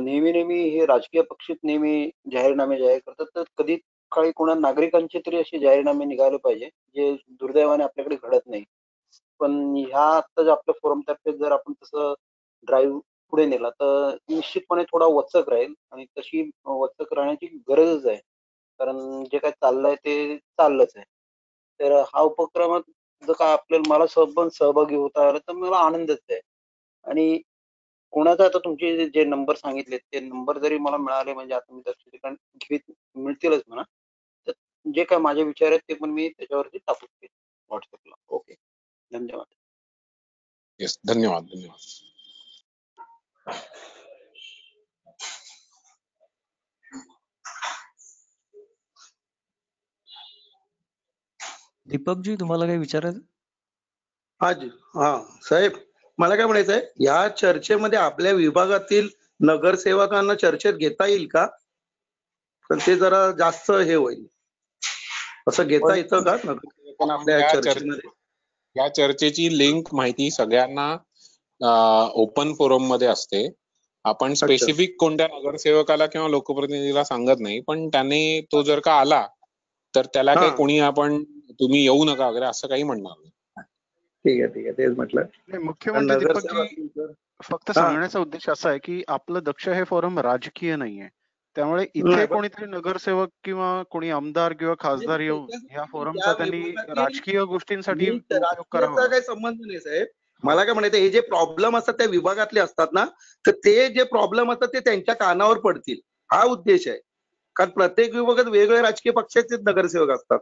नेहमी हे राजकीय पक्ष नेहमी जाहीरनामे जाहीर करतात, तर कधी काळी कोणा नागरिकांचे तरी असे जाहीरनामे निघाले पाहिजे जे दुर्दैवाने आपल्याकडे घडत नाही. पण ह्या आता आपल्या फोरम तर्फे जर आपण तसं ड्राईव्ह पुढे नेला तर निश्चितपणे थोडा वचक राहील आणि तशी वचक राहण्याची गरजच आहे. कारण जे काय चाललंय ते चाललंच आहे. तर हा उपक्रमात जर का आपल्याला मला पण सहभागी होता आलं तर मला आनंदच आहे. आणि कोणाचा आता तुमचे जे नंबर सांगितले ते नंबर जरी मला मिळाले म्हणजे आता मी दक्ष ठिकाणी मिळतीलच म्हणा. तर जे काय माझे विचार आहेत ते पण मी त्याच्यावरती टाकून देईन व्हॉट्सअपला. ओके, धन्यवाद. येस, धन्यवाद. दीपकजी तुम्हाला काही विचारायचं? हा साहेब, मला काय म्हणायचंय, या चर्चेमध्ये आपल्या विभागातील नगरसेवकांना चर्चेत घेता येईल का? तर ते जरा जास्त हे होईल, असं घेता येतं का नगरसेवकांना आपल्या चर्चेमध्ये? या चर्चेची लिंक माहिती सगळ्यांना ओपन फोरम मध्ये असते. आपण स्पेसिफिक कोणत्या नगरसेवकाला किंवा लोकप्रतिनिधीला सांगत नाही, पण त्याने तो जर का आला तर त्याला काही कोणी आपण तुम्ही येऊ नका वगैरे असं काही म्हणणार नाही. ठीक आहे, तेच म्हटलं. मुख्य म्हणजे दीपकजी फक्त सांगण्याचा उद्देश असा आहे की आपलं दक्ष हे फोरम राजकीय नाहीये, त्यामुळे इथे कोणीतरी नगरसेवक किंवा कोणी आमदार किंवा खासदार येऊन ह्या फोरमचा त्यांनी राजकीय गोष्टींसाठी उपयोग करावा. काही संबंध नाही साहेब. मला काय म्हणायचं, हे जे प्रॉब्लेम असतात त्या विभागातले असतात ना, तर ते जे प्रॉब्लेम असतात ते त्यांच्या कानावर पडतील, हा उद्देश आहे. कारण प्रत्येक विभागात वेगवेगळे राजकीय पक्षाचे नगरसेवक असतात,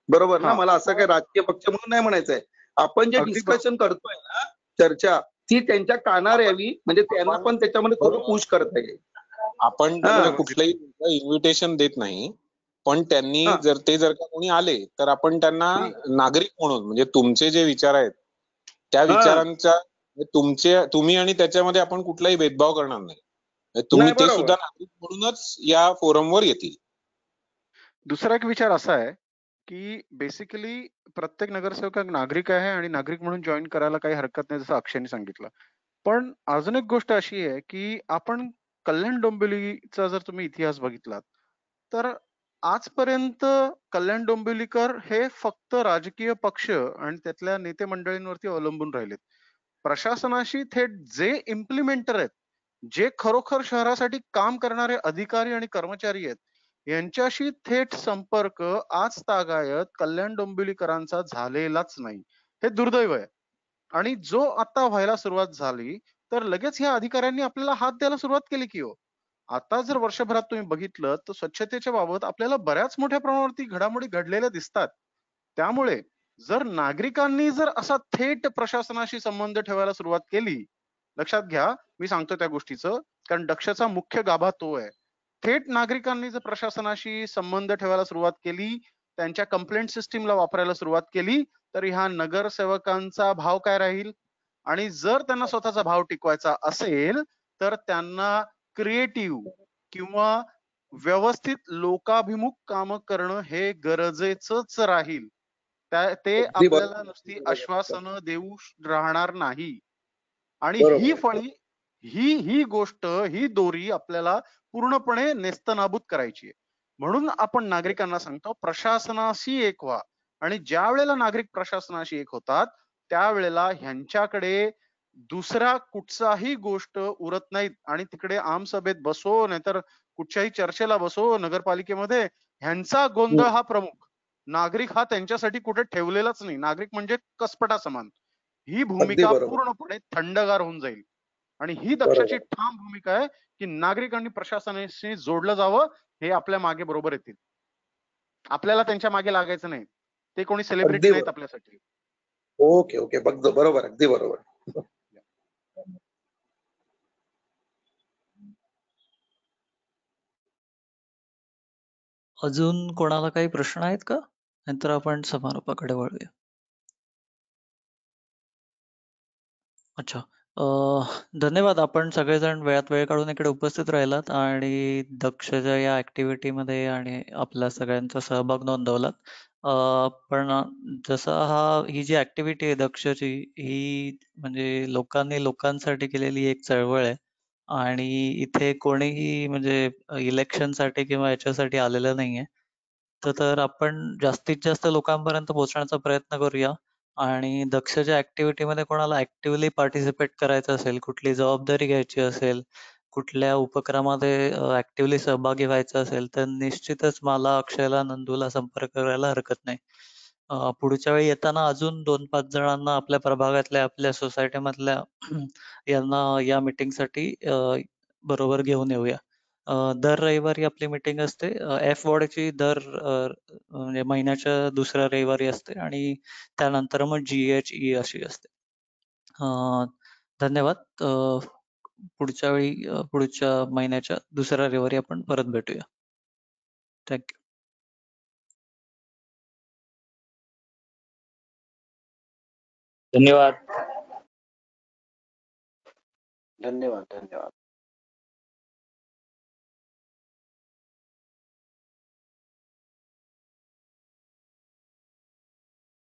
बरोबर ना? मला असं काही राजकीय पक्ष म्हणून नाही म्हणायचंय. आपण जे डिस्कशन करतोय ना, चर्चा, ती त्यांच्या कानावर यावी, म्हणजे त्यांना पण त्याच्यामध्ये थोडं पुश करता येईल. आपण कुठलंही इन्व्हिटेशन देत नाही, पण त्यांनी जर का कोणी आले तर आपण त्यांना नागरिक म्हणून म्हणजे तुमचे जे विचार आहेत त्या विचारांच्या तुम्ही आणि त्याच्यामध्ये आपण कुठलाही भेदभाव करणार नाही. तुम्ही नाही, ते बरोबर. सुद्धा नागरिक म्हणूनच या फोरमवर येतील. दुसरा एक विचार असा आहे की बेसिकली प्रत्येक नगरसेवक एक नागरिक आहे आणि नागरिक म्हणून जॉईन करायला काही हरकत नाही, जसं अक्षयने सांगितलं. पण अजून एक गोष्ट अशी आहे की आपण कल्याण डोंबिवलीचा जर तुम्ही इतिहास बघितलात तर आजपर्यंत कल्याण डोंबिवलीकर हे फक्त राजकीय पक्ष आणि त्यातल्या नेते मंडळींवरती अवलंबून राहिलेत. प्रशासनाशी थेट जे इम्प्लिमेंटर आहेत, जे खरोखर शहरासाठी काम करणारे अधिकारी आणि कर्मचारी आहेत, यांच्याशी थेट संपर्क आज तागायत कल्याण डोंबिवलीकरांचा झालेलाच नाही. हे दुर्दैव आहे. आणि जो आता व्हायला सुरुवात झाली तर लगेच ह्या अधिकाऱ्यांनी आपल्याला हात द्यायला सुरुवात केली की हो. आता जर वर्षभरात तुम्ही बघितलं तर स्वच्छतेच्या बाबत आपल्याला बऱ्याच मोठ्या प्रमाणावरती घडामोडी घडलेल्या दिसतात. त्यामुळे जर नागरिकांनी जर असा थेट प्रशासनाशी संबंध ठेवायला सुरुवात केली, लक्षात घ्या मी सांगतो त्या गोष्टीचं, कारण दक्षचा मुख्य गाभा तो आहे. थेट नागरिकांनी जर प्रशासनाशी संबंध ठेवायला सुरुवात केली, त्यांच्या कंप्लेंट सिस्टीमला वापरायला सुरुवात केली, तर ह्या नगरसेवकांचा भाव काय राहील? आणि जर त्यांना स्वतःचा भाव टिकवायचा असेल तर त्यांना क्रिएटिव्ह किंवा व्यवस्थित लोकाभिमुख काम करणं हे गरजेचंच राहील. ते अगदी आपल्याला बरोबर. नुसती आश्वासनं देऊ राहणार नाही. आणि ही बरोबर. फळी ही गोष्ट ही दोरी आपल्याला पूर्णपणे नेस्तनाबूत करायची आहे. म्हणून आपण नागरिकांना सांगतो प्रशासनाशी एक व्हा. आणि ज्या वेळेला नागरिक प्रशासनाशी एक होतात त्यावेळेला ह्यांच्याकडे दुसरा कुठचाही गोष्ट उरत नाहीत आणि तिकडे आमसभेत बसो नाहीतर कुठच्याही चर्चेला बसो नगरपालिकेमध्ये, ह्यांचा गोंधळ हा प्रमुख. नागरिक हा त्यांच्यासाठी कुठे ठेवलेलाच नाही. नागरिक म्हणजे कसपटा समान. ही अगदी भूमिका बरोबर. पूर्णपणे थंडगार होऊन जाईल. आणि ही दक्षची बरोबर. ठाम भूमिका आहे की नागरिकांनी प्रशासनाशी जोडलं जावं. हे आपल्या मागे बरोबर येतील. आपल्याला त्यांच्या मागे लागायचं नाही. ते कोणी सेलिब्रिटी अगदी नाहीत बरोबर. आपल्यासाठी. Okay, okay. बरोबर, अगदी बरोबर. अजून कोणाला काही प्रश्न आहेत का? नाहीतर आपण समारोपाकडे वळूया. अच्छा. धन्यवाद. आपण सगळेजण वेळात वेळ काढून इकडे उपस्थित राहिलात आणि दक्षच्या या ॲक्टिव्हिटीमध्ये आणि आपल्या सगळ्यांचा सहभाग नोंदवलात. पण ही जी ॲक्टिव्हिटी आहे दक्षची, ही म्हणजे लोकांनी लोकांसाठी केलेली एक चळवळ आहे आणि इथे कोणीही म्हणजे इलेक्शनसाठी किंवा याच्यासाठी आलेलं नाहीये. तर आपण जास्तीत जास्त लोकांपर्यंत पोहोचण्याचा प्रयत्न करूया. आणि दक्षच्या ॲक्टिव्हिटीमध्ये कोणाला ॲक्टिव्हली पार्टिसिपेट करायचं असेल, कुठली जबाबदारी घ्यायची असेल, कुठल्या उपक्रमामध्ये ॲक्टिव्हली सहभागी व्हायचं असेल, तर निश्चितच मला, अक्षयला, नंदूला संपर्क करायला हरकत नाही. पुढच्या वेळी येताना अजून 2-5 जणांना आपल्या प्रभागातल्या, आपल्या सोसायटीमधल्या यांना या मीटिंगसाठी बरोबर घेऊन येऊया. दर रविवारी आपली मीटिंग असते. एफ वॉर्डची म्हणजे महिन्याच्या दुसऱ्या रविवारी असते आणि त्यानंतर मग GH-E अशी असते. धन्यवाद. पुढच्या महिन्याच्या दुसऱ्या रविवारी आपण परत भेटूया. थँक्यू. धन्यवाद. धन्यवाद.